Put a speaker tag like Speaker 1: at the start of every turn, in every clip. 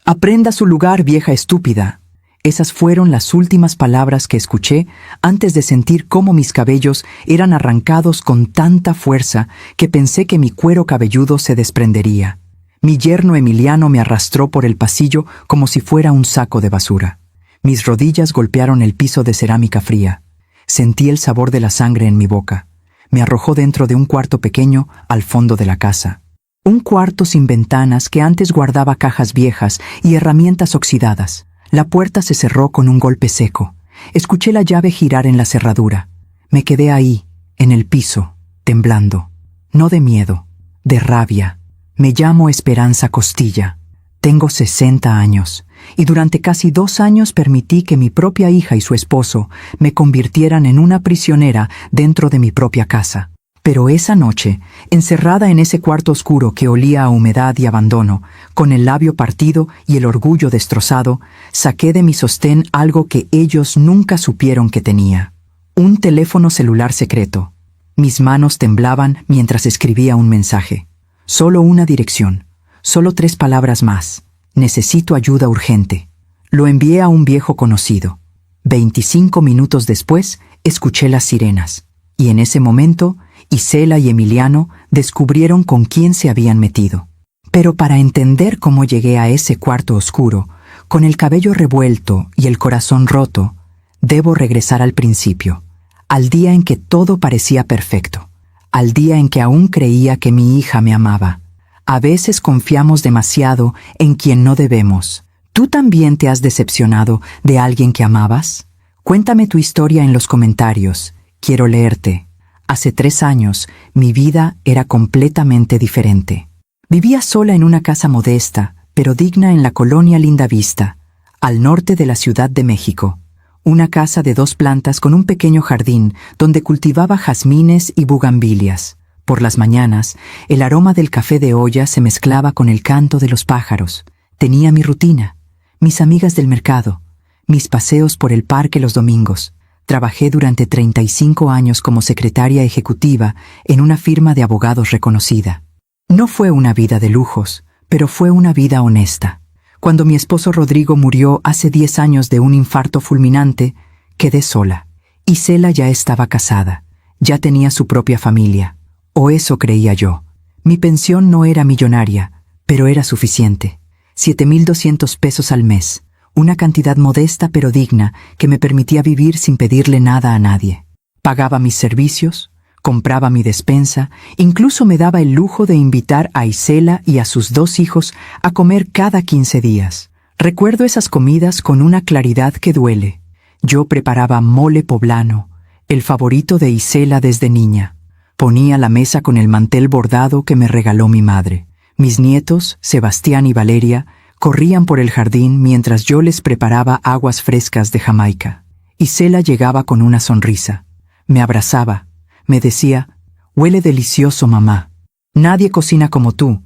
Speaker 1: Aprenda su lugar, vieja estúpida. Esas fueron las últimas palabras que escuché antes de sentir cómo mis cabellos eran arrancados con tanta fuerza que pensé que mi cuero cabelludo se desprendería. Mi yerno Emiliano me arrastró por el pasillo como si fuera un saco de basura. Mis rodillas golpearon el piso de cerámica fría. Sentí el sabor de la sangre en mi boca. Me arrojó dentro de un cuarto pequeño al fondo de la casa. Un cuarto sin ventanas que antes guardaba cajas viejas y herramientas oxidadas. La puerta se cerró con un golpe seco. Escuché la llave girar en la cerradura. Me quedé ahí, en el piso, temblando. No de miedo, de rabia. Me llamo Esperanza Costilla. Tengo 60 años, y durante casi 2 años permití que mi propia hija y su esposo me convirtieran en una prisionera dentro de mi propia casa. Pero esa noche, encerrada en ese cuarto oscuro que olía a humedad y abandono, con el labio partido y el orgullo destrozado, saqué de mi sostén algo que ellos nunca supieron que tenía. Un teléfono celular secreto. Mis manos temblaban mientras escribía un mensaje. Solo una dirección. Solo 3 palabras más. Necesito ayuda urgente. Lo envié a un viejo conocido. 25 minutos después, escuché las sirenas. Y en ese momento, Isela y Emiliano descubrieron con quién se habían metido. Pero para entender cómo llegué a ese cuarto oscuro, con el cabello revuelto y el corazón roto, debo regresar al principio, al día en que todo parecía perfecto, al día en que aún creía que mi hija me amaba. A veces confiamos demasiado en quien no debemos. ¿Tú también te has decepcionado de alguien que amabas? Cuéntame tu historia en los comentarios. Quiero leerte. Hace 3 años, mi vida era completamente diferente. Vivía sola en una casa modesta, pero digna en la colonia Lindavista, al norte de la Ciudad de México. Una casa de 2 plantas con un pequeño jardín donde cultivaba jazmines y bugambilias. Por las mañanas, el aroma del café de olla se mezclaba con el canto de los pájaros. Tenía mi rutina, mis amigas del mercado, mis paseos por el parque los domingos. Trabajé durante 35 años como secretaria ejecutiva en una firma de abogados reconocida. No fue una vida de lujos, pero fue una vida honesta. Cuando mi esposo Rodrigo murió hace 10 años de un infarto fulminante, quedé sola. Isela ya estaba casada, ya tenía su propia familia. O eso creía yo. Mi pensión no era millonaria, pero era suficiente. 7,200 pesos al mes. Una cantidad modesta pero digna que me permitía vivir sin pedirle nada a nadie. Pagaba mis servicios, compraba mi despensa, incluso me daba el lujo de invitar a Isela y a sus 2 hijos a comer cada 15 días. Recuerdo esas comidas con una claridad que duele. Yo preparaba mole poblano, el favorito de Isela desde niña. Ponía la mesa con el mantel bordado que me regaló mi madre. Mis nietos, Sebastián y Valeria, corrían por el jardín mientras yo les preparaba aguas frescas de Jamaica. Isela llegaba con una sonrisa. Me abrazaba. Me decía, «Huele delicioso, mamá. Nadie cocina como tú».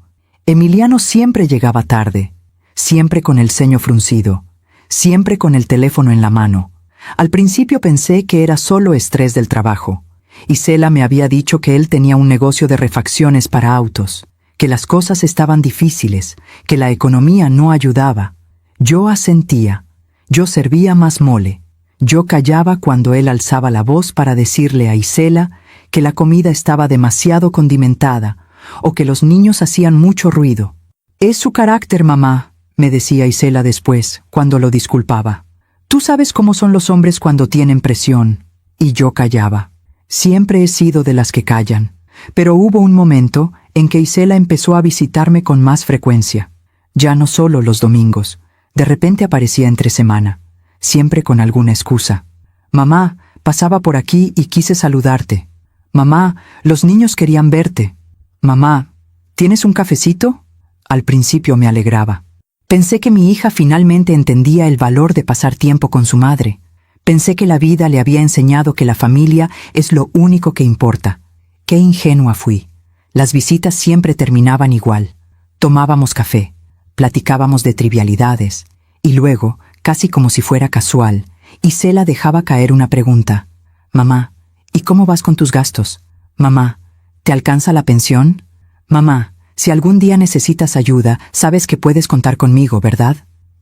Speaker 1: Emiliano siempre llegaba tarde, siempre con el ceño fruncido, siempre con el teléfono en la mano. Al principio pensé que era solo estrés del trabajo. Isela me había dicho que él tenía un negocio de refacciones para autos, que las cosas estaban difíciles, que la economía no ayudaba. Yo asentía, yo servía más mole, yo callaba cuando él alzaba la voz para decirle a Isela que la comida estaba demasiado condimentada o que los niños hacían mucho ruido. «Es su carácter, mamá», me decía Isela después, cuando lo disculpaba. «Tú sabes cómo son los hombres cuando tienen presión». Y yo callaba. Siempre he sido de las que callan. Pero hubo un momento en que Isela empezó a visitarme con más frecuencia. Ya no solo los domingos. De repente aparecía entre semana, siempre con alguna excusa. «Mamá, pasaba por aquí y quise saludarte». «Mamá, los niños querían verte». «Mamá, ¿tienes un cafecito?». Al principio me alegraba. Pensé que mi hija finalmente entendía el valor de pasar tiempo con su madre. Pensé que la vida le había enseñado que la familia es lo único que importa. Qué ingenua fui. Las visitas siempre terminaban igual. Tomábamos café, platicábamos de trivialidades, y luego, casi como si fuera casual, Isela dejaba caer una pregunta. «Mamá, ¿y cómo vas con tus gastos? Mamá, ¿te alcanza la pensión? Mamá, Si algún día necesitas ayuda, sabes que puedes contar conmigo, ¿verdad?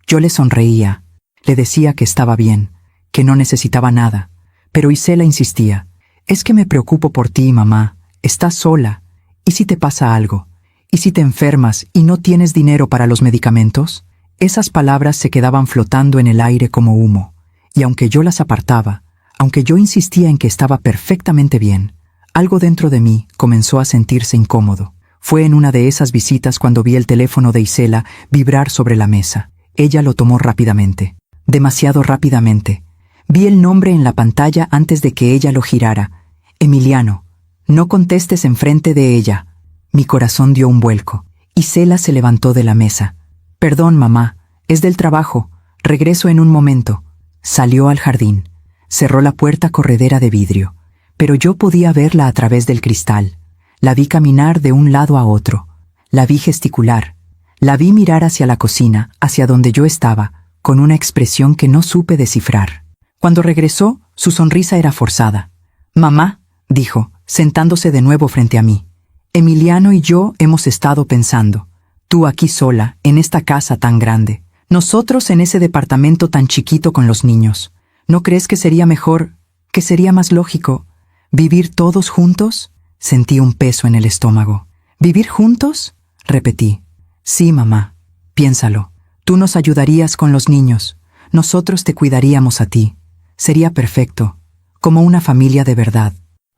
Speaker 1: Yo le sonreía. Le decía que estaba bien, que no necesitaba nada. Pero Isela insistía. Es que me preocupo por ti, mamá. Estás sola. ¿Y si te pasa algo? ¿Y si te enfermas y no tienes dinero para los medicamentos? Esas palabras se quedaban flotando en el aire como humo. Y aunque yo las apartaba, aunque yo insistía en que estaba perfectamente bien, algo dentro de mí comenzó a sentirse incómodo. Fue en una de esas visitas cuando vi el teléfono de Isela vibrar sobre la mesa. Ella lo tomó rápidamente, demasiado rápidamente. Vi el nombre en la pantalla antes de que ella lo girara. Emiliano, no contestes enfrente de ella. Mi corazón dio un vuelco. Isela se levantó de la mesa. Perdón, mamá, es del trabajo. Regreso en un momento. Salió al jardín. Cerró la puerta corredera de vidrio. Pero yo podía verla a través del cristal. La vi caminar de un lado a otro. La vi gesticular. La vi mirar hacia la cocina, hacia donde yo estaba, con una expresión que no supe descifrar. Cuando regresó, su sonrisa era forzada. Mamá, dijo, sentándose de nuevo frente a mí. Emiliano y yo hemos estado pensando. Tú aquí sola, en esta casa tan grande. Nosotros en ese departamento tan chiquito con los niños. ¿No crees que sería mejor, que sería más lógico, vivir todos juntos? Sentí un peso en el estómago. ¿Vivir juntos? Repetí. Sí, mamá. Piénsalo. Tú nos ayudarías con los niños. Nosotros te cuidaríamos a ti. Sería perfecto. Como una familia de verdad.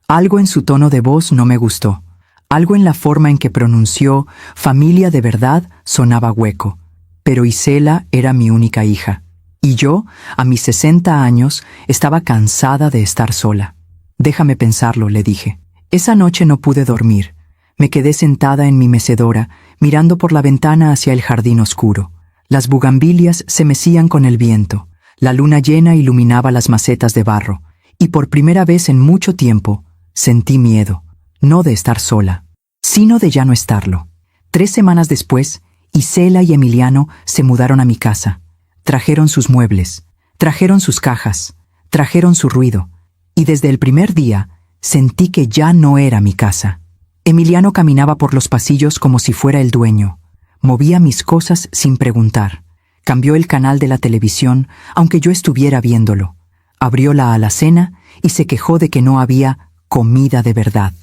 Speaker 1: Algo en su tono de voz no me gustó. Algo en la forma en que pronunció familia de verdad sonaba hueco. Pero Isela era mi única hija. Y yo, a mis 60 años, estaba cansada de estar sola. Déjame pensarlo, le dije. Esa noche no pude dormir. Me quedé sentada en mi mecedora, mirando por la ventana hacia el jardín oscuro. Las bugambilias se mecían con el viento. La luna llena iluminaba las macetas de barro. Y por primera vez en mucho tiempo, sentí miedo. No de estar sola, sino de ya no estarlo. 3 semanas después, Isela y Emiliano se mudaron a mi casa. Trajeron sus muebles, trajeron sus cajas, trajeron su ruido. Y desde el primer día, sentí que ya no era mi casa. Emiliano caminaba por los pasillos como si fuera el dueño. Movía mis cosas sin preguntar. Cambió el canal de la televisión, aunque yo estuviera viéndolo. Abrió la alacena y se quejó de que no había comida de verdad.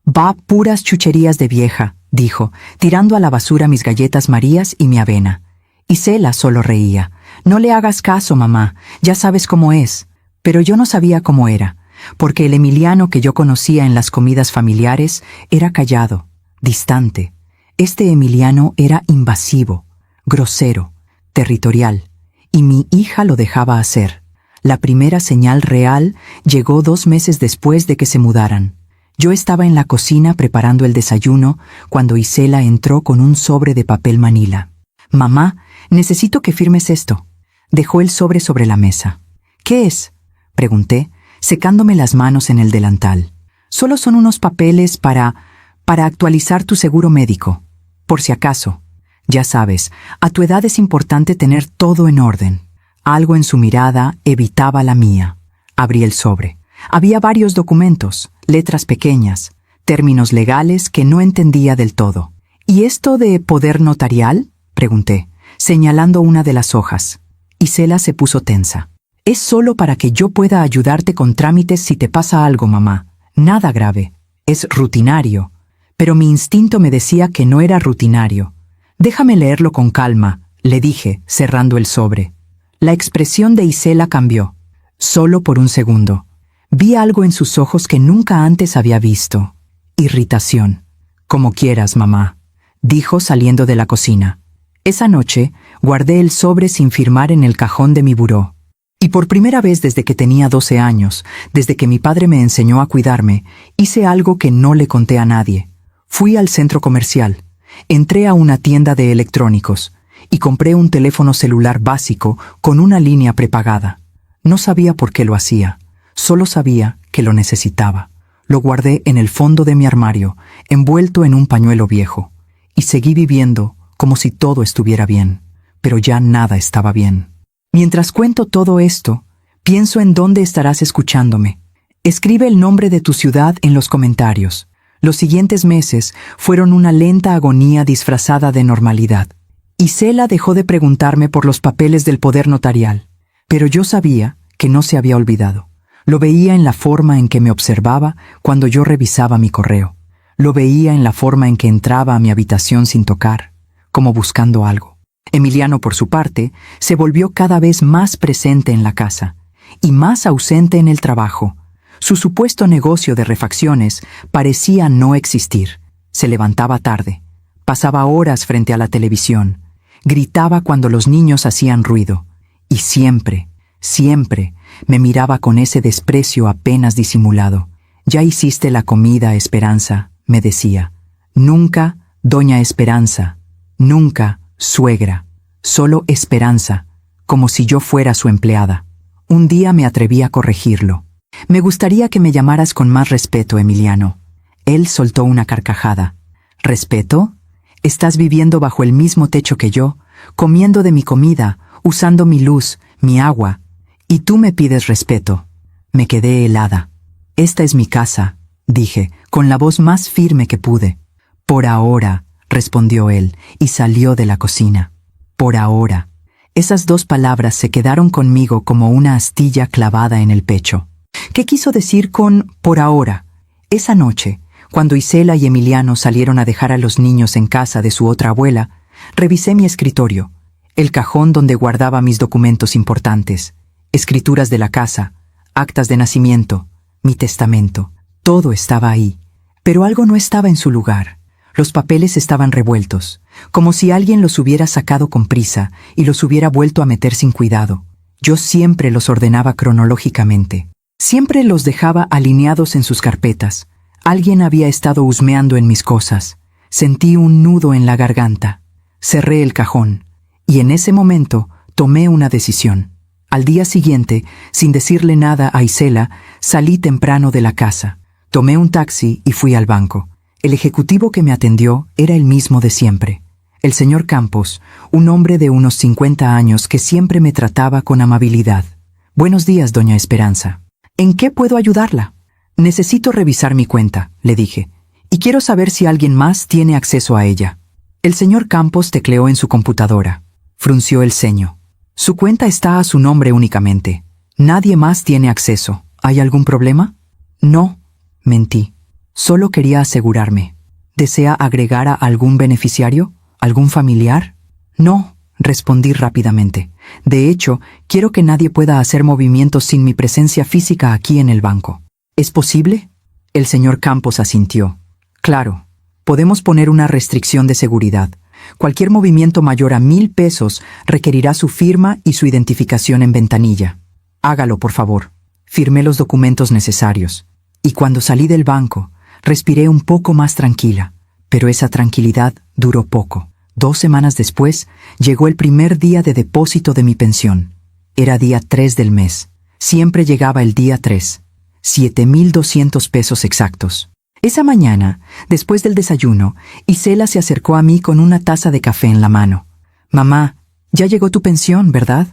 Speaker 1: Va, puras chucherías de vieja, dijo, tirando a la basura mis galletas Marías y mi avena. Isela solo reía. No le hagas caso, mamá, ya sabes cómo es. Pero yo no sabía cómo era, porque el Emiliano que yo conocía en las comidas familiares era callado, distante. Este Emiliano era invasivo, grosero, territorial, y mi hija lo dejaba hacer. La primera señal real llegó 2 meses después de que se mudaran. Yo estaba en la cocina preparando el desayuno cuando Isela entró con un sobre de papel manila. «Mamá, necesito que firmes esto». Dejó el sobre la mesa. «¿Qué es?», pregunté, secándome las manos en el delantal. «Solo son unos papeles para actualizar tu seguro médico. Por si acaso. Ya sabes, a tu edad es importante tener todo en orden». Algo en su mirada evitaba la mía. Abrí el sobre. Había varios documentos, letras pequeñas, términos legales que no entendía del todo. «¿Y esto de poder notarial?», pregunté, señalando una de las hojas. Isela se puso tensa. «Es¡solo para que yo pueda ayudarte con trámites si te pasa algo, mamá! Nada grave. Es rutinario». Pero mi instinto me decía que no era rutinario. «Déjame leerlo con calma», le dije, cerrando el sobre. La expresión de Isela cambió. Solo por un segundo. Vi algo en sus ojos que nunca antes había visto. Irritación. «Como quieras, mamá», dijo saliendo de la cocina. Esa noche, guardé el sobre sin firmar en el cajón de mi buró. Y por primera vez desde que tenía 12 años, desde que mi padre me enseñó a cuidarme, hice algo que no le conté a nadie. Fui al centro comercial. Entré a una tienda de electrónicos y compré un teléfono celular básico con una línea prepagada. No sabía por qué lo hacía. Solo sabía que lo necesitaba. Lo guardé en el fondo de mi armario, envuelto en un pañuelo viejo. Y seguí viviendo como si todo estuviera bien. Pero ya nada estaba bien. Mientras cuento todo esto, pienso en dónde estarás escuchándome. Escribe el nombre de tu ciudad en los comentarios. Los siguientes meses fueron una lenta agonía disfrazada de normalidad. Isela dejó de preguntarme por los papeles del poder notarial, pero yo sabía que no se había olvidado. Lo veía en la forma en que me observaba cuando yo revisaba mi correo. Lo veía en la forma en que entraba a mi habitación sin tocar, como buscando algo. Emiliano, por su parte, se volvió cada vez más presente en la casa y más ausente en el trabajo. Su supuesto negocio de refacciones parecía no existir. Se levantaba tarde, pasaba horas frente a la televisión, gritaba cuando los niños hacían ruido y siempre me miraba con ese desprecio apenas disimulado. «Ya hiciste la comida, Esperanza», me decía. Nunca Doña Esperanza, nunca suegra, solo Esperanza, como si yo fuera su empleada. Un día me atreví a corregirlo. «Me gustaría que me llamaras con más respeto, Emiliano». Él soltó una carcajada. «¿Respeto? Estás viviendo bajo el mismo techo que yo, comiendo de mi comida, usando mi luz, mi agua, y tú me pides respeto». Me quedé helada. «Esta es mi casa», dije, con la voz más firme que pude. «Por ahora», respondió él, y salió de la cocina. «Por ahora». Esas dos palabras se quedaron conmigo como una astilla clavada en el pecho. ¿Qué quiso decir con «por ahora»? Esa noche, cuando Isela y Emiliano salieron a dejar a los niños en casa de su otra abuela, revisé mi escritorio, el cajón donde guardaba mis documentos importantes, escrituras de la casa, actas de nacimiento, mi testamento. Todo estaba ahí, pero algo no estaba en su lugar. Los papeles estaban revueltos, como si alguien los hubiera sacado con prisa y los hubiera vuelto a meter sin cuidado. Yo siempre los ordenaba cronológicamente. Siempre los dejaba alineados en sus carpetas. Alguien había estado husmeando en mis cosas. Sentí un nudo en la garganta. Cerré el cajón, y en ese momento tomé una decisión. Al día siguiente, sin decirle nada a Isela, salí temprano de la casa. Tomé un taxi y fui al banco. El ejecutivo que me atendió era el mismo de siempre. El señor Campos, un hombre de unos 50 años que siempre me trataba con amabilidad. «Buenos días, doña Esperanza. ¿En qué puedo ayudarla?» «Necesito revisar mi cuenta», le dije, «y quiero saber si alguien más tiene acceso a ella». El señor Campos tecleó en su computadora. Frunció el ceño. «Su cuenta está a su nombre únicamente. Nadie más tiene acceso. ¿Hay algún problema?» «No», mentí. Solo quería asegurarme. ¿Desea agregar a algún beneficiario? ¿Algún familiar? «No», respondí rápidamente. «De hecho, quiero que nadie pueda hacer movimientos sin mi presencia física aquí en el banco». «¿Es posible?» El señor Campos asintió. «Claro. Podemos poner una restricción de seguridad. Cualquier movimiento mayor a 1,000 pesos requerirá su firma y su identificación en ventanilla. Hágalo, por favor». Firmé los documentos necesarios. Y cuando salí del banco, respiré un poco más tranquila. Pero esa tranquilidad duró poco. 2 semanas después, llegó el primer día de depósito de mi pensión. Era día 3 del mes. Siempre llegaba el día 3. 7,200 pesos exactos. Esa mañana, después del desayuno, Isela se acercó a mí con una taza de café en la mano. «Mamá, ya llegó tu pensión, ¿verdad?»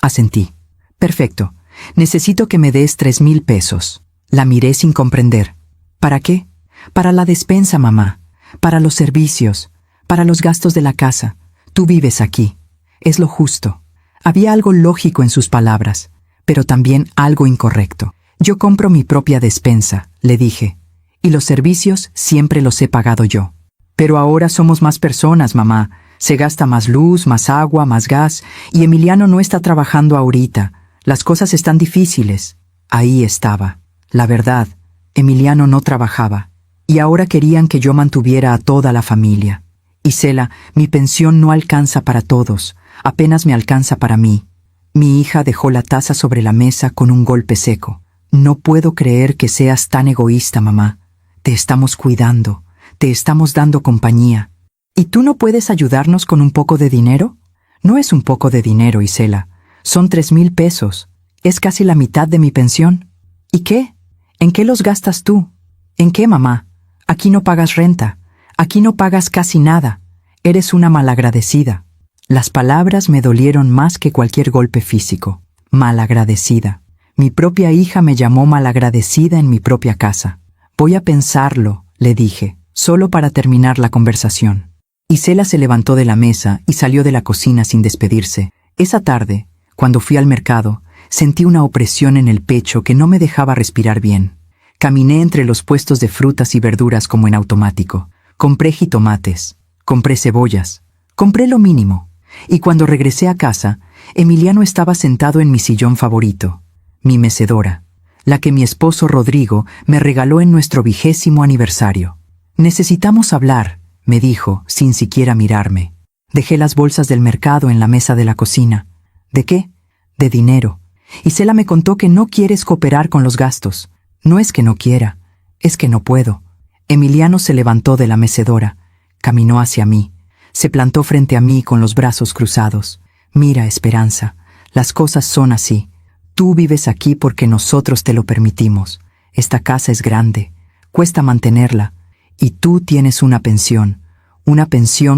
Speaker 1: Asentí. «Perfecto. Necesito que me des 3,000 pesos». La miré sin comprender. «¿Para qué?» «Para la despensa, mamá. Para los servicios. Para los gastos de la casa. Tú vives aquí. Es lo justo». Había algo lógico en sus palabras, pero también algo incorrecto. «Yo compro mi propia despensa», le dije, «y los servicios siempre los he pagado yo». «Pero ahora somos más personas, mamá. Se gasta más luz, más agua, más gas, y Emiliano no está trabajando ahorita. Las cosas están difíciles». Ahí estaba. La verdad, Emiliano no trabajaba, y ahora querían que yo mantuviera a toda la familia. «Isela, mi pensión no alcanza para todos, apenas me alcanza para mí». Mi hija dejó la taza sobre la mesa con un golpe seco. «No puedo creer que seas tan egoísta, mamá. Te estamos cuidando, te estamos dando compañía. ¿Y tú no puedes ayudarnos con un poco de dinero?» «No es un poco de dinero, Isela. Son 3,000 pesos. Es casi la mitad de mi pensión». «¿Y qué? ¿En qué los gastas tú?» «¿En qué, mamá? Aquí no pagas renta. Aquí no pagas casi nada. Eres una malagradecida». Las palabras me dolieron más que cualquier golpe físico. Malagradecida. Mi propia hija me llamó malagradecida en mi propia casa. «Voy a pensarlo», le dije, solo para terminar la conversación. Isela se levantó de la mesa y salió de la cocina sin despedirse. Esa tarde, cuando fui al mercado, sentí una opresión en el pecho que no me dejaba respirar bien. Caminé entre los puestos de frutas y verduras como en automático. Compré jitomates, compré cebollas, compré lo mínimo. Y cuando regresé a casa, Emiliano estaba sentado en mi sillón favorito, mi mecedora, la que mi esposo Rodrigo me regaló en nuestro 20º aniversario. Necesitamos hablar, me dijo, sin siquiera mirarme. Dejé las bolsas del mercado en la mesa de la cocina. ¿De qué? De dinero. Isela me contó que no quieres cooperar con los gastos. No es que no quiera, es que no puedo. Emiliano se levantó de la mecedora, caminó hacia mí, se plantó frente a mí con los brazos cruzados. Mira, Esperanza, las cosas son así. Tú vives aquí porque nosotros te lo permitimos. Esta casa es grande, cuesta mantenerla, y tú tienes una pensión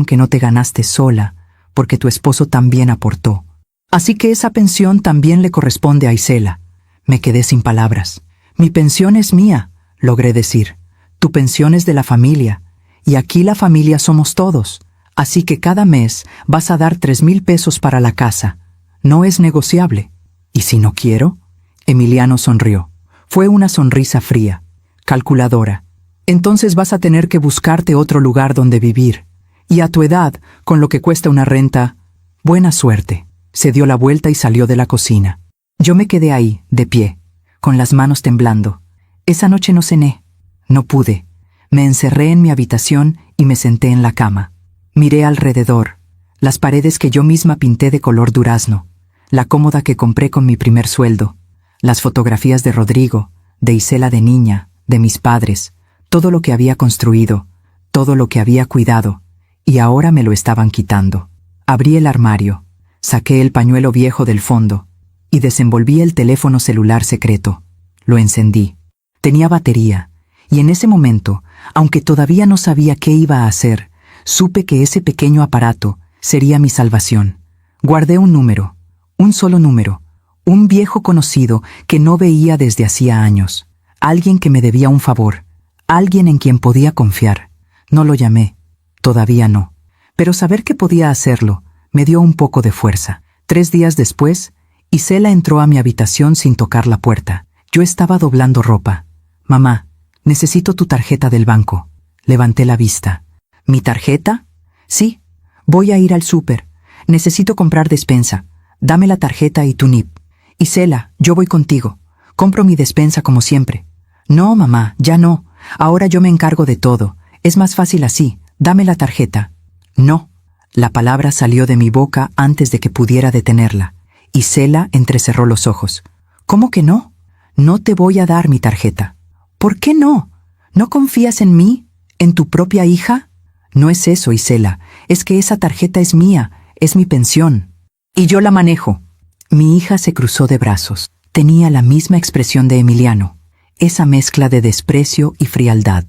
Speaker 1: que no te ganaste sola, porque tu esposo también aportó. Así que esa pensión también le corresponde a Isela. Me quedé sin palabras. Mi pensión es mía, logré decir. Tu pensión es de la familia, y aquí la familia somos todos. Así que cada mes vas a dar 3,000 pesos para la casa. No es negociable. ¿Y si no quiero? Emiliano sonrió. Fue una sonrisa fría, calculadora. Entonces vas a tener que buscarte otro lugar donde vivir. Y a tu edad, con lo que cuesta una renta, buena suerte. Se dio la vuelta y salió de la cocina. Yo me quedé ahí, de pie, con las manos temblando. Esa noche no cené. No pude. Me encerré en mi habitación y me senté en la cama. Miré alrededor, las paredes que yo misma pinté de color durazno, la cómoda que compré con mi primer sueldo, las fotografías de Rodrigo, de Isela de niña, de mis padres, todo lo que había construido, todo lo que había cuidado, y ahora me lo estaban quitando. Abrí el armario, saqué el pañuelo viejo del fondo, y desenvolví el teléfono celular secreto. Lo encendí. Tenía batería, y en ese momento, aunque todavía no sabía qué iba a hacer, supe que ese pequeño aparato sería mi salvación. Guardé un número, un solo número, un viejo conocido que no veía desde hacía años, alguien que me debía un favor, alguien en quien podía confiar. No lo llamé, todavía no, pero saber que podía hacerlo me dio un poco de fuerza. 3 días después, Isela entró a mi habitación sin tocar la puerta. Yo estaba doblando ropa. Mamá, necesito tu tarjeta del banco. Levanté la vista. ¿Mi tarjeta? Sí, voy a ir al súper. Necesito comprar despensa. Dame la tarjeta y tu NIP. Isela, yo voy contigo. Compro mi despensa como siempre. No, mamá, ya no. Ahora yo me encargo de todo. Es más fácil así. Dame la tarjeta. No. La palabra salió de mi boca antes de que pudiera detenerla. Isela entrecerró los ojos. ¿Cómo que no? No te voy a dar mi tarjeta. ¿Por qué no? ¿No confías en mí? ¿En tu propia hija? No es eso, Isela. Es que esa tarjeta es mía. Es mi pensión. Y yo la manejo. Mi hija se cruzó de brazos. Tenía la misma expresión de Emiliano. Esa mezcla de desprecio y frialdad.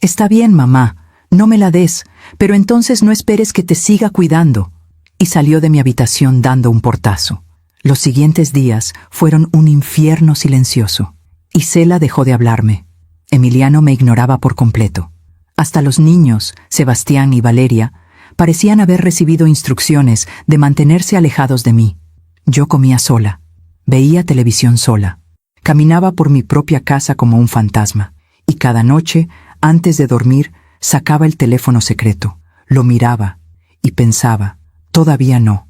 Speaker 1: Está bien, mamá. No me la des, pero entonces no esperes que te siga cuidando. Y salió de mi habitación dando un portazo. Los siguientes días fueron un infierno silencioso. Isela dejó de hablarme. Emiliano me ignoraba por completo. Hasta los niños, Sebastián y Valeria, parecían haber recibido instrucciones de mantenerse alejados de mí. Yo comía sola, veía televisión sola, caminaba por mi propia casa como un fantasma, y cada noche, antes de dormir, sacaba el teléfono secreto, lo miraba y pensaba, todavía no,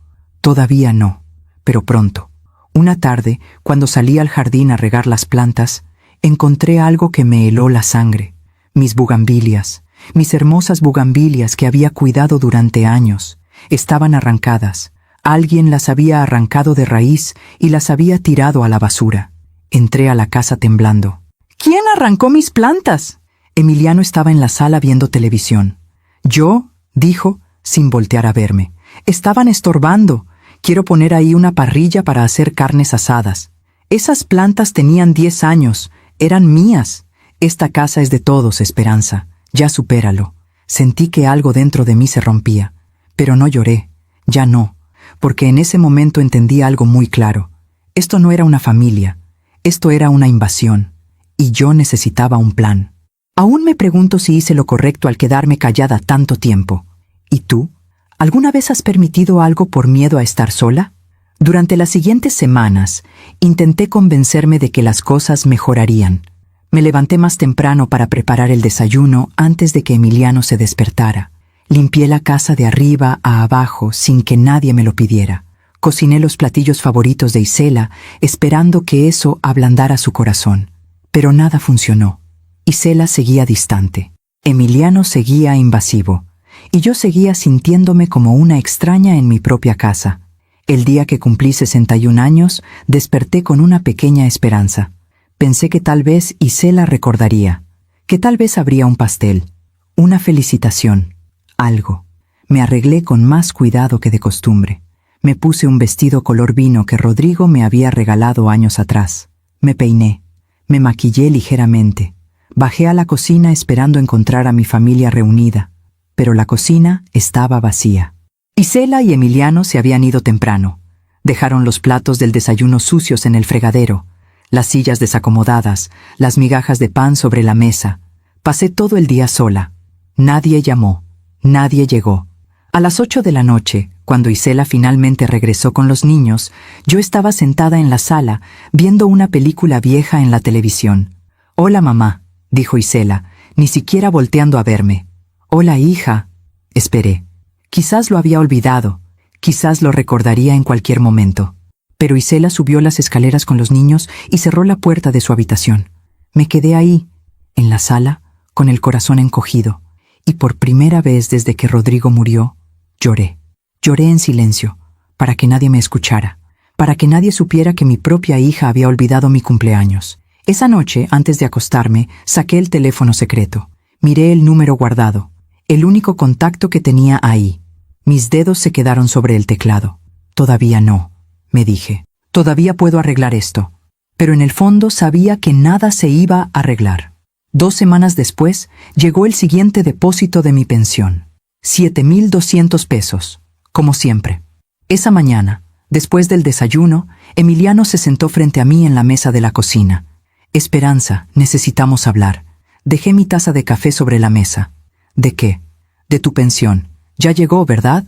Speaker 1: pero pronto. Una tarde, cuando salí al jardín a regar las plantas, encontré algo que me heló la sangre. Mis bugambilias, mis hermosas bugambilias que había cuidado durante años, estaban arrancadas. Alguien las había arrancado de raíz y las había tirado a la basura. Entré a la casa temblando. ¿Quién arrancó mis plantas? Emiliano estaba en la sala viendo televisión. Yo, dijo, sin voltear a verme. Estaban estorbando. Quiero poner ahí una parrilla para hacer carnes asadas. Esas plantas tenían 10 años. Eran mías. Esta casa es de todos, Esperanza. Ya supéralo. Sentí que algo dentro de mí se rompía. Pero no lloré. Ya no. Porque en ese momento entendí algo muy claro. Esto no era una familia. Esto era una invasión. Y yo necesitaba un plan. Aún me pregunto si hice lo correcto al quedarme callada tanto tiempo. ¿Y tú? ¿Alguna vez has permitido algo por miedo a estar sola? Durante las siguientes semanas, intenté convencerme de que las cosas mejorarían. Me levanté más temprano para preparar el desayuno antes de que Emiliano se despertara. Limpié la casa de arriba a abajo sin que nadie me lo pidiera. Cociné los platillos favoritos de Isela, esperando que eso ablandara su corazón. Pero nada funcionó. Isela seguía distante. Emiliano seguía invasivo. Y yo seguía sintiéndome como una extraña en mi propia casa. El día que cumplí 61 años, desperté con una pequeña esperanza. Pensé que tal vez Isela recordaría, que tal vez habría un pastel, una felicitación, algo. Me arreglé con más cuidado que de costumbre. Me puse un vestido color vino que Rodrigo me había regalado años atrás. Me peiné, me maquillé ligeramente. Bajé a la cocina esperando encontrar a mi familia reunida, pero la cocina estaba vacía. Isela y Emiliano se habían ido temprano. Dejaron los platos del desayuno sucios en el fregadero, las sillas desacomodadas, las migajas de pan sobre la mesa. Pasé todo el día sola. Nadie llamó, nadie llegó. A las 8 de la noche, cuando Isela finalmente regresó con los niños, yo estaba sentada en la sala, viendo una película vieja en la televisión. «Hola, mamá», dijo Isela, ni siquiera volteando a verme. «Hola, hija». Esperé. Quizás lo había olvidado, quizás lo recordaría en cualquier momento. Pero Isela subió las escaleras con los niños y cerró la puerta de su habitación. Me quedé ahí, en la sala, con el corazón encogido, y por primera vez desde que Rodrigo murió, lloré. Lloré en silencio, para que nadie me escuchara, para que nadie supiera que mi propia hija había olvidado mi cumpleaños. Esa noche, antes de acostarme, saqué el teléfono secreto. Miré el número guardado, el único contacto que tenía ahí. Mis dedos se quedaron sobre el teclado. Todavía no, me dije. Todavía puedo arreglar esto. Pero en el fondo sabía que nada se iba a arreglar. 2 semanas después, llegó el siguiente depósito de mi pensión. 7,200 pesos, como siempre. Esa mañana, después del desayuno, Emiliano se sentó frente a mí en la mesa de la cocina. «Esperanza, necesitamos hablar». Dejé mi taza de café sobre la mesa. «¿De qué?» «De tu pensión. Ya llegó, ¿verdad?»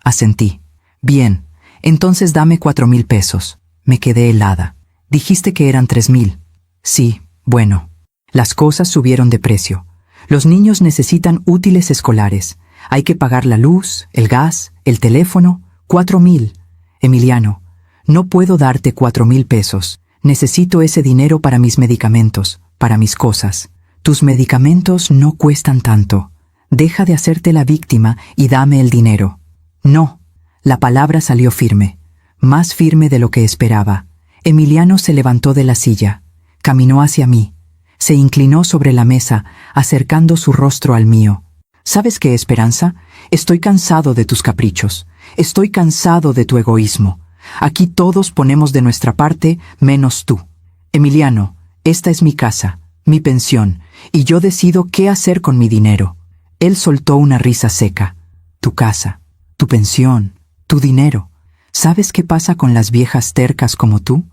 Speaker 1: Asentí. «Bien, entonces dame 4,000 pesos». Me quedé helada. «Dijiste que eran 3,000». «Sí, bueno». Las cosas subieron de precio. Los niños necesitan útiles escolares. Hay que pagar la luz, el gas, el teléfono. 4,000. Emiliano, no puedo darte 4,000 pesos. Necesito ese dinero para mis medicamentos, para mis cosas. Tus medicamentos no cuestan tanto. Deja de hacerte la víctima y dame el dinero. No. La palabra salió firme, más firme de lo que esperaba. Emiliano se levantó de la silla, caminó hacia mí, se inclinó sobre la mesa, acercando su rostro al mío. ¿Sabes qué, Esperanza? Estoy cansado de tus caprichos. Estoy cansado de tu egoísmo. Aquí todos ponemos de nuestra parte, menos tú. Emiliano, esta es mi casa, mi pensión, y yo decido qué hacer con mi dinero. Él soltó una risa seca. Tu casa, tu pensión, tu dinero. ¿Sabes qué pasa con las viejas tercas como tú?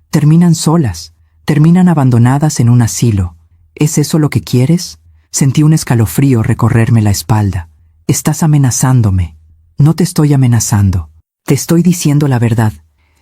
Speaker 1: Terminan solas, terminan abandonadas en un asilo. ¿Es eso lo que quieres? Sentí un escalofrío recorrerme la espalda. Estás amenazándome. No te estoy amenazando. Te estoy diciendo la verdad.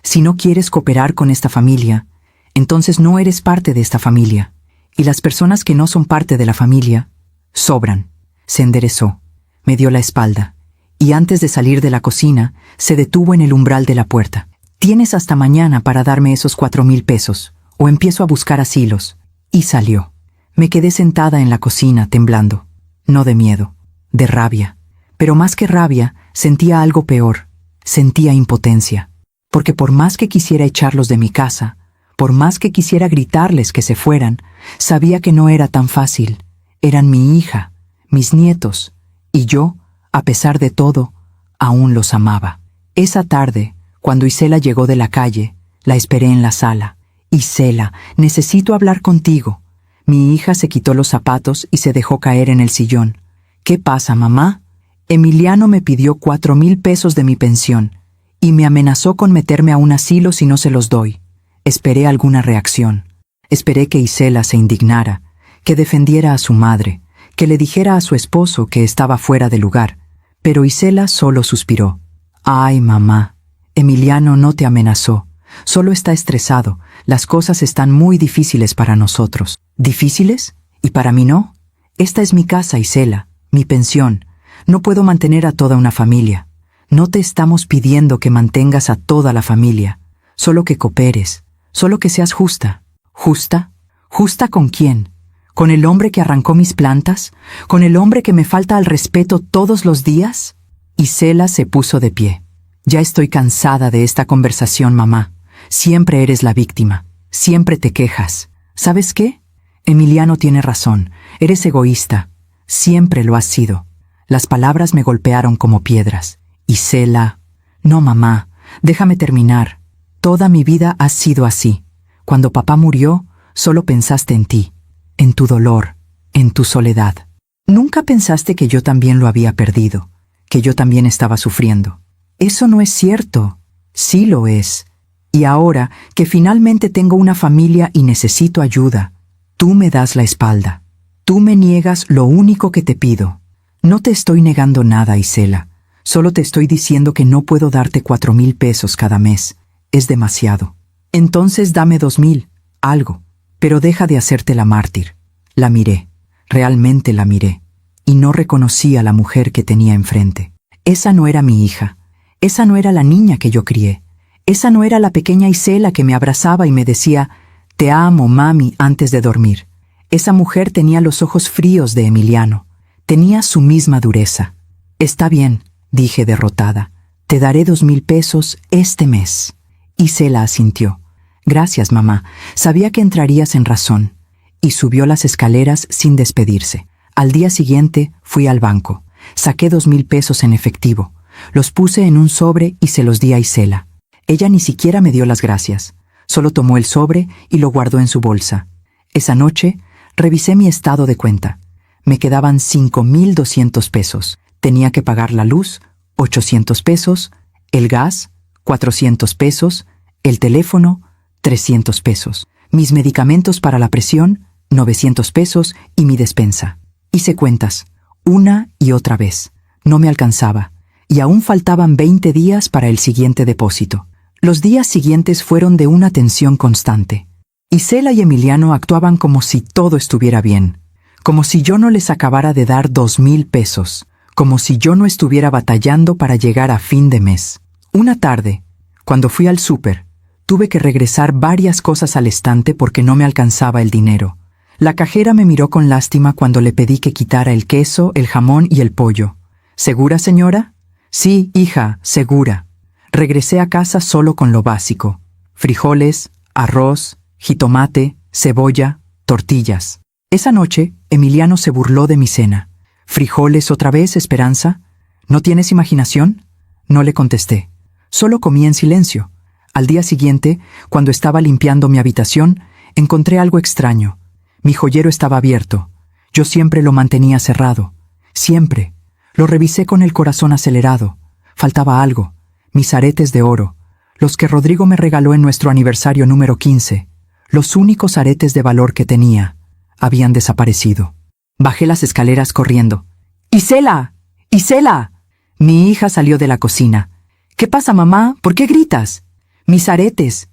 Speaker 1: Si no quieres cooperar con esta familia, entonces no eres parte de esta familia. Y las personas que no son parte de la familia, sobran. Se enderezó, me dio la espalda, y antes de salir de la cocina, se detuvo en el umbral de la puerta. Tienes hasta mañana para darme esos 4,000 pesos, o empiezo a buscar asilos. Y salió. Me quedé sentada en la cocina, temblando. No de miedo, de rabia. Pero más que rabia, sentía algo peor. Sentía impotencia. Porque por más que quisiera echarlos de mi casa, por más que quisiera gritarles que se fueran, sabía que no era tan fácil. Eran mi hija, mis nietos, y yo, a pesar de todo, aún los amaba. Esa tarde, cuando Isela llegó de la calle, la esperé en la sala. «Isela, necesito hablar contigo». Mi hija se quitó los zapatos y se dejó caer en el sillón. «¿Qué pasa, mamá?» Emiliano me pidió 4,000 pesos de mi pensión y me amenazó con meterme a un asilo si no se los doy. Esperé alguna reacción. Esperé que Isela se indignara, que defendiera a su madre, que le dijera a su esposo que estaba fuera de lugar, pero Isela solo suspiró. «Ay, mamá, Emiliano no te amenazó, solo está estresado, las cosas están muy difíciles para nosotros». «¿Difíciles? ¿Y para mí no? Esta es mi casa, Isela, mi pensión, no puedo mantener a toda una familia. No te estamos pidiendo que mantengas a toda la familia, solo que cooperes, solo que seas justa». «¿Justa? ¿Justa con quién? ¿Con el hombre que arrancó mis plantas? ¿Con el hombre que me falta al respeto todos los días?» Isela se puso de pie. «Ya estoy cansada de esta conversación, mamá. Siempre eres la víctima. Siempre te quejas. ¿Sabes qué? Emiliano tiene razón. Eres egoísta. Siempre lo has sido». Las palabras me golpearon como piedras. «Isela, no, mamá, déjame terminar. Toda mi vida has sido así. Cuando papá murió, solo pensaste en ti, en tu dolor, en tu soledad. Nunca pensaste que yo también lo había perdido, que yo también estaba sufriendo. Eso no es cierto». «Sí lo es. Y ahora que finalmente tengo una familia y necesito ayuda, tú me das la espalda. Tú me niegas lo único que te pido». «No te estoy negando nada, Isela. Solo te estoy diciendo que no puedo darte 4,000 pesos cada mes. Es demasiado. Entonces dame 2,000, algo. Pero deja de hacerte la mártir». La miré, realmente la miré, y no reconocí a la mujer que tenía enfrente. Esa no era mi hija. Esa no era la niña que yo crié. Esa no era la pequeña Isela que me abrazaba y me decía, «Te amo, mami», antes de dormir. Esa mujer tenía los ojos fríos de Emiliano. Tenía su misma dureza. «Está bien», dije derrotada. «Te daré 2,000 pesos este mes». Isela asintió. «Gracias, mamá. Sabía que entrarías en razón». Y subió las escaleras sin despedirse. Al día siguiente fui al banco. Saqué 2,000 pesos en efectivo. Los puse en un sobre y se los di a Isela. Ella ni siquiera me dio las gracias. Solo tomó el sobre y lo guardó en su bolsa. Esa noche revisé mi estado de cuenta. Me quedaban 5,200 pesos. Tenía que pagar la luz, 800 pesos, el gas, 400 pesos, el teléfono, 300 pesos, mis medicamentos para la presión, 900 pesos y mi despensa. Hice cuentas, una y otra vez. No me alcanzaba, y aún faltaban 20 días para el siguiente depósito. Los días siguientes fueron de una tensión constante. Isela y Emiliano actuaban como si todo estuviera bien, como si yo no les acabara de dar 2,000 pesos, como si yo no estuviera batallando para llegar a fin de mes. Una tarde, cuando fui al súper, tuve que regresar varias cosas al estante porque no me alcanzaba el dinero. La cajera me miró con lástima cuando le pedí que quitara el queso, el jamón y el pollo. «¿Segura, señora?» «Sí, hija, segura». Regresé a casa solo con lo básico: frijoles, arroz, jitomate, cebolla, tortillas. Esa noche, Emiliano se burló de mi cena. «¿Frijoles otra vez, Esperanza? ¿No tienes imaginación?». No le contesté. Solo comí en silencio. Al día siguiente, cuando estaba limpiando mi habitación, encontré algo extraño. Mi joyero estaba abierto. Yo siempre lo mantenía cerrado. Siempre. Lo revisé con el corazón acelerado. Faltaba algo. Mis aretes de oro. Los que Rodrigo me regaló en nuestro aniversario número 15. Los únicos aretes de valor que tenía. Habían desaparecido. Bajé las escaleras corriendo. «¡Isela! ¡Isela!». Mi hija salió de la cocina. «¿Qué pasa, mamá? ¿Por qué gritas?». Mis aretes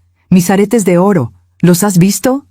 Speaker 1: de oro, ¿los has visto?».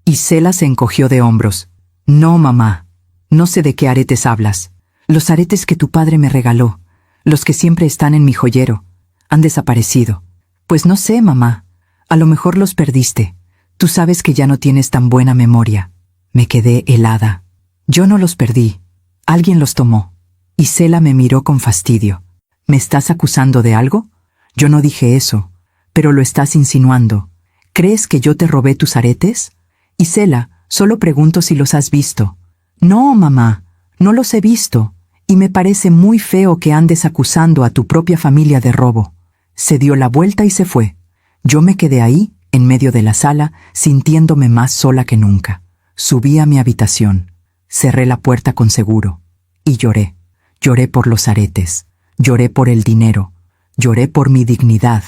Speaker 1: Isela se encogió de hombros. «No, mamá, no sé de qué aretes hablas. Los aretes que tu padre me regaló, los que siempre están en mi joyero, han desaparecido». «Pues no sé, mamá. A lo mejor los perdiste. Tú sabes que ya no tienes tan buena memoria». Me quedé helada. «Yo no los perdí. Alguien los tomó». Isela me miró con fastidio. «¿Me estás acusando de algo?». «Yo no dije eso, pero lo estás insinuando. ¿Crees que yo te robé tus aretes?». «Isela, solo pregunto si los has visto». «No, mamá, no los he visto, y me parece muy feo que andes acusando a tu propia familia de robo». Se dio la vuelta y se fue. Yo me quedé ahí, en medio de la sala, sintiéndome más sola que nunca. Subí a mi habitación, cerré la puerta con seguro, y lloré. Lloré por los aretes, lloré por el dinero, lloré por mi dignidad,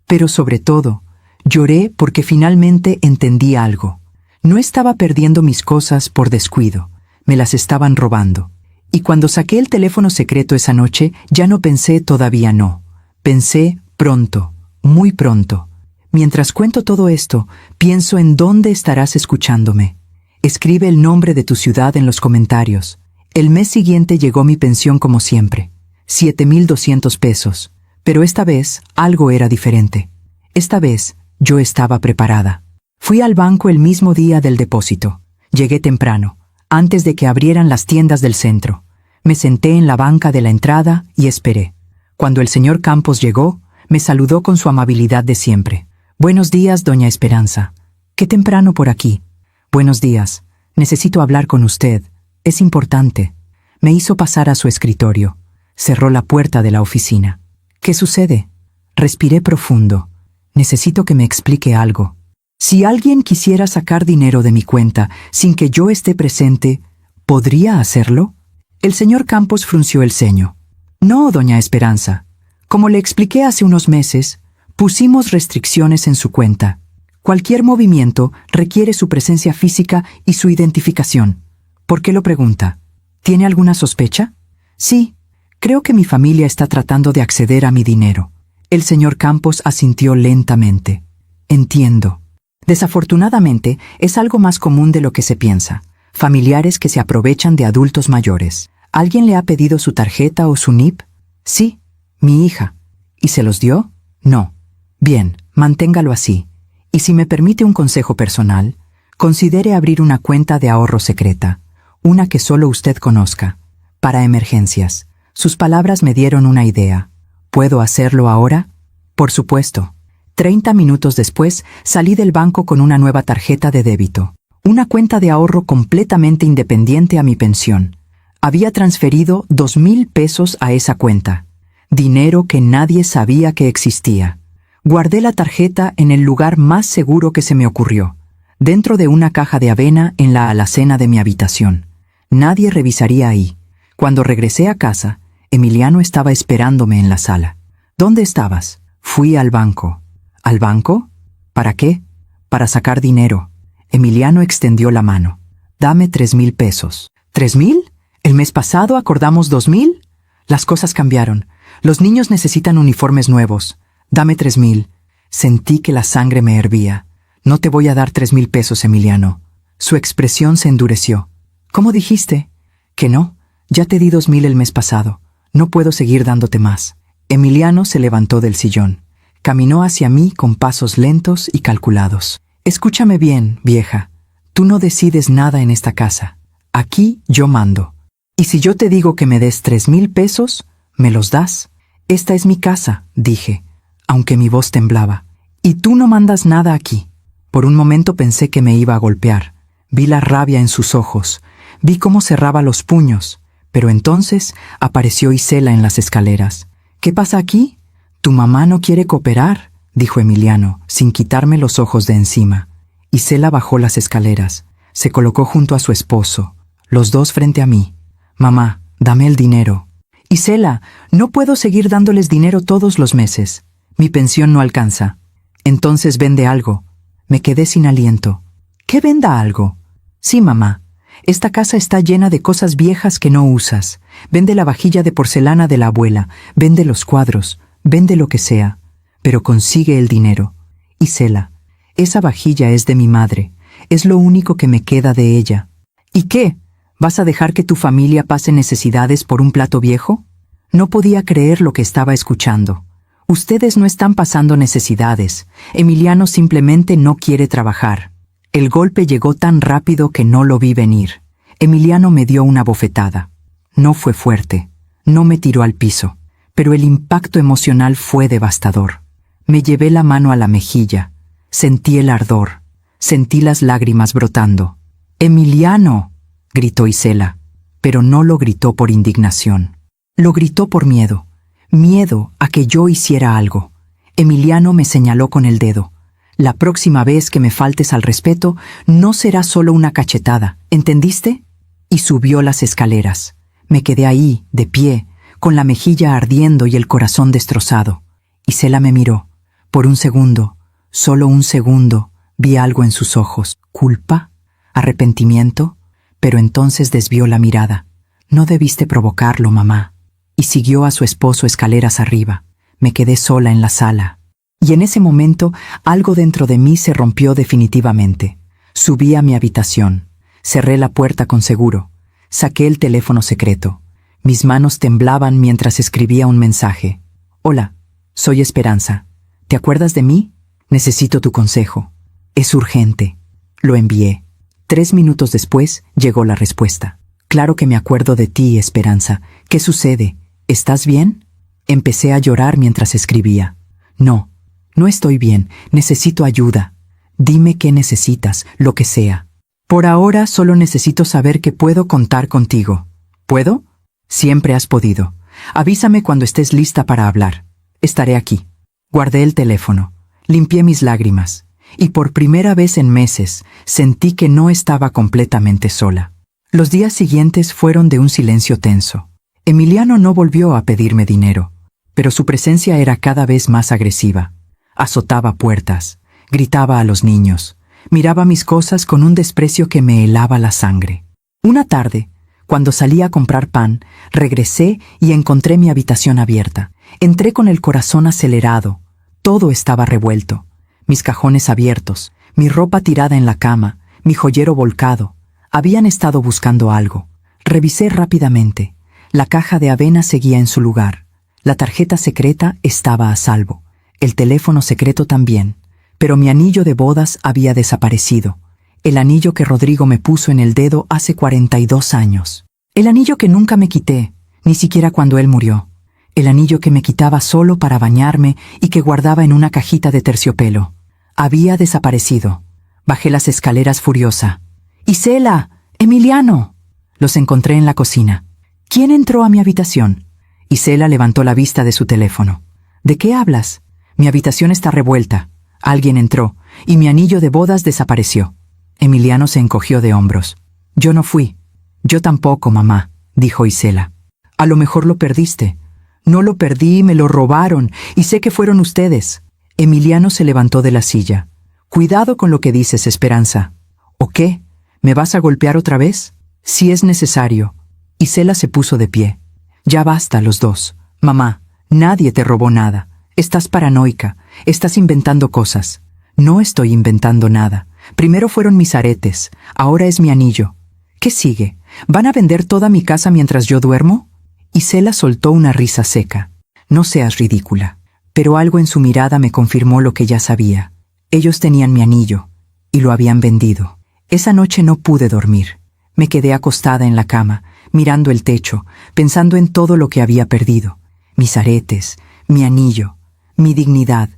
Speaker 1: pero sobre todo, lloré porque finalmente entendí algo. No estaba perdiendo mis cosas por descuido, me las estaban robando. Y cuando saqué el teléfono secreto esa noche, ya no pensé todavía no. Pensé pronto, muy pronto. Mientras cuento todo esto, pienso en dónde estarás escuchándome. Escribe el nombre de tu ciudad en los comentarios. El mes siguiente llegó mi pensión como siempre, 7,200 pesos. Pero esta vez algo era diferente. Esta vez yo estaba preparada. Fui al banco el mismo día del depósito. Llegué temprano, antes de que abrieran las tiendas del centro. Me senté en la banca de la entrada y esperé. Cuando el señor Campos llegó, me saludó con su amabilidad de siempre. «Buenos días, doña Esperanza. Qué temprano por aquí». «Buenos días. Necesito hablar con usted. Es importante». Me hizo pasar a su escritorio. Cerró la puerta de la oficina. «¿Qué sucede?» Respiré profundo. Necesito que me explique algo. Si alguien quisiera sacar dinero de mi cuenta sin que yo esté presente, ¿podría hacerlo? El señor Campos frunció el ceño. No, doña Esperanza. Como le expliqué hace unos meses, pusimos restricciones en su cuenta. Cualquier movimiento requiere su presencia física y su identificación. ¿Por qué lo pregunta? ¿Tiene alguna sospecha? Sí, creo que mi familia está tratando de acceder a mi dinero. El señor Campos asintió lentamente. Entiendo. Desafortunadamente, es algo más común de lo que se piensa. Familiares que se aprovechan de adultos mayores. ¿Alguien le ha pedido su tarjeta o su NIP? Sí, mi hija. ¿Y se los dio? No. Bien, manténgalo así. Y si me permite un consejo personal, considere abrir una cuenta de ahorro secreta, una que solo usted conozca, para emergencias. Sus palabras me dieron una idea. ¿Puedo hacerlo ahora? Por supuesto. 30 minutos después, salí del banco con una nueva tarjeta de débito. Una cuenta de ahorro completamente independiente a mi pensión. Había transferido 2,000 pesos a esa cuenta. Dinero que nadie sabía que existía. Guardé la tarjeta en el lugar más seguro que se me ocurrió, dentro de una caja de avena en la alacena de mi habitación. Nadie revisaría ahí. Cuando regresé a casa, Emiliano estaba esperándome en la sala. ¿Dónde estabas? Fui al banco. ¿Al banco? ¿Para qué? Para sacar dinero. Emiliano extendió la mano. Dame 3,000 pesos. ¿3,000? ¿El mes pasado acordamos 2,000? Las cosas cambiaron. Los niños necesitan uniformes nuevos. Dame 3,000. Sentí que la sangre me hervía. No te voy a dar 3,000 pesos, Emiliano. Su expresión se endureció. ¿Cómo dijiste? Que no. Ya te di 2,000 el mes pasado. No puedo seguir dándote más. Emiliano se levantó del sillón. Caminó hacia mí con pasos lentos y calculados. Escúchame bien, vieja. Tú no decides nada en esta casa. Aquí yo mando. Y si yo te digo que me des 3,000 pesos, ¿me los das? Esta es mi casa, dije, aunque mi voz temblaba. Y tú no mandas nada aquí. Por un momento pensé que me iba a golpear. Vi la rabia en sus ojos. Vi cómo cerraba los puños. Pero entonces apareció Isela en las escaleras. ¿Qué pasa aquí? «Tu mamá no quiere cooperar», dijo Emiliano, sin quitarme los ojos de encima. Isela bajó las escaleras. Se colocó junto a su esposo, los dos frente a mí. «Mamá, dame el dinero». «Isela, no puedo seguir dándoles dinero todos los meses. Mi pensión no alcanza». «Entonces vende algo». Me quedé sin aliento. «¿Qué venda algo?» «Sí, mamá. Esta casa está llena de cosas viejas que no usas. Vende la vajilla de porcelana de la abuela, vende los cuadros, vende lo que sea, pero consigue el dinero. Isela, esa vajilla es de mi madre, es lo único que me queda de ella. ¿Y qué? ¿Vas a dejar que tu familia pase necesidades por un plato viejo?» No podía creer lo que estaba escuchando. Ustedes no están pasando necesidades. Emiliano simplemente no quiere trabajar. El golpe llegó tan rápido que no lo vi venir. Emiliano me dio una bofetada. No fue fuerte, no me tiró al piso, pero el impacto emocional fue devastador. Me llevé la mano a la mejilla, sentí el ardor, sentí las lágrimas brotando. «¡Emiliano!», gritó Isela, pero no lo gritó por indignación. Lo gritó por miedo, miedo a que yo hiciera algo. Emiliano me señaló con el dedo. «La próxima vez que me faltes al respeto, no será solo una cachetada, ¿entendiste?». Y subió las escaleras. Me quedé ahí, de pie, con la mejilla ardiendo y el corazón destrozado. Isela me miró. Por un segundo, solo un segundo, vi algo en sus ojos. «¿Culpa?». ¿Arrepentimiento? Pero entonces desvió la mirada. No debiste provocarlo, mamá. Y siguió a su esposo escaleras arriba. Me quedé sola en la sala. Y en ese momento algo dentro de mí se rompió definitivamente. Subí a mi habitación. Cerré la puerta con seguro. Saqué el teléfono secreto. Mis manos temblaban mientras escribía un mensaje. Hola, soy Esperanza. ¿Te acuerdas de mí? Necesito tu consejo. Es urgente. Lo envié. 3 minutos después llegó la respuesta. Claro que me acuerdo de ti, Esperanza. ¿Qué sucede? ¿Estás bien? Empecé a llorar mientras escribía. No, no estoy bien. Necesito ayuda. Dime qué necesitas, lo que sea. Por ahora solo necesito saber que puedo contar contigo. ¿Puedo? Siempre has podido. Avísame cuando estés lista para hablar. Estaré aquí. Guardé el teléfono. Limpié mis lágrimas. Y por primera vez en meses sentí que no estaba completamente sola. Los días siguientes fueron de un silencio tenso. Emiliano no volvió a pedirme dinero, pero su presencia era cada vez más agresiva. Azotaba puertas, gritaba a los niños, miraba mis cosas con un desprecio que me helaba la sangre. Una tarde, cuando salí a comprar pan, regresé y encontré mi habitación abierta. Entré con el corazón acelerado. Todo estaba revuelto. Mis cajones abiertos, mi ropa tirada en la cama, mi joyero volcado. Habían estado buscando algo. Revisé rápidamente. La caja de avena seguía en su lugar. La tarjeta secreta estaba a salvo. El teléfono secreto también. Pero mi anillo de bodas había desaparecido. El anillo que Rodrigo me puso en el dedo hace 42 años. El anillo que nunca me quité, ni siquiera cuando él murió. El anillo que me quitaba solo para bañarme y que guardaba en una cajita de terciopelo. Había desaparecido. Bajé las escaleras furiosa. ¡Isela! ¡Emiliano! Los encontré en la cocina. ¿Quién entró a mi habitación? Isela levantó la vista de su teléfono. ¿De qué hablas? Mi habitación está revuelta. Alguien entró, y mi anillo de bodas desapareció. Emiliano se encogió de hombros. Yo no fui. Yo tampoco, mamá, dijo Isela. A lo mejor lo perdiste. No lo perdí, me lo robaron, y sé que fueron ustedes. Emiliano se levantó de la silla. Cuidado con lo que dices, Esperanza. ¿O qué? ¿Me vas a golpear otra vez? Si es necesario. Isela se puso de pie. Ya basta, los dos. Mamá, nadie te robó nada. Estás paranoica. Estás inventando cosas. No estoy inventando nada. Primero fueron mis aretes. Ahora es mi anillo. ¿Qué sigue? ¿Van a vender toda mi casa mientras yo duermo? Isela soltó una risa seca. No seas ridícula. Pero algo en su mirada me confirmó lo que ya sabía. Ellos tenían mi anillo, y lo habían vendido. Esa noche no pude dormir. Me quedé acostada en la cama, mirando el techo, pensando en todo lo que había perdido. Mis aretes, mi anillo, mi dignidad,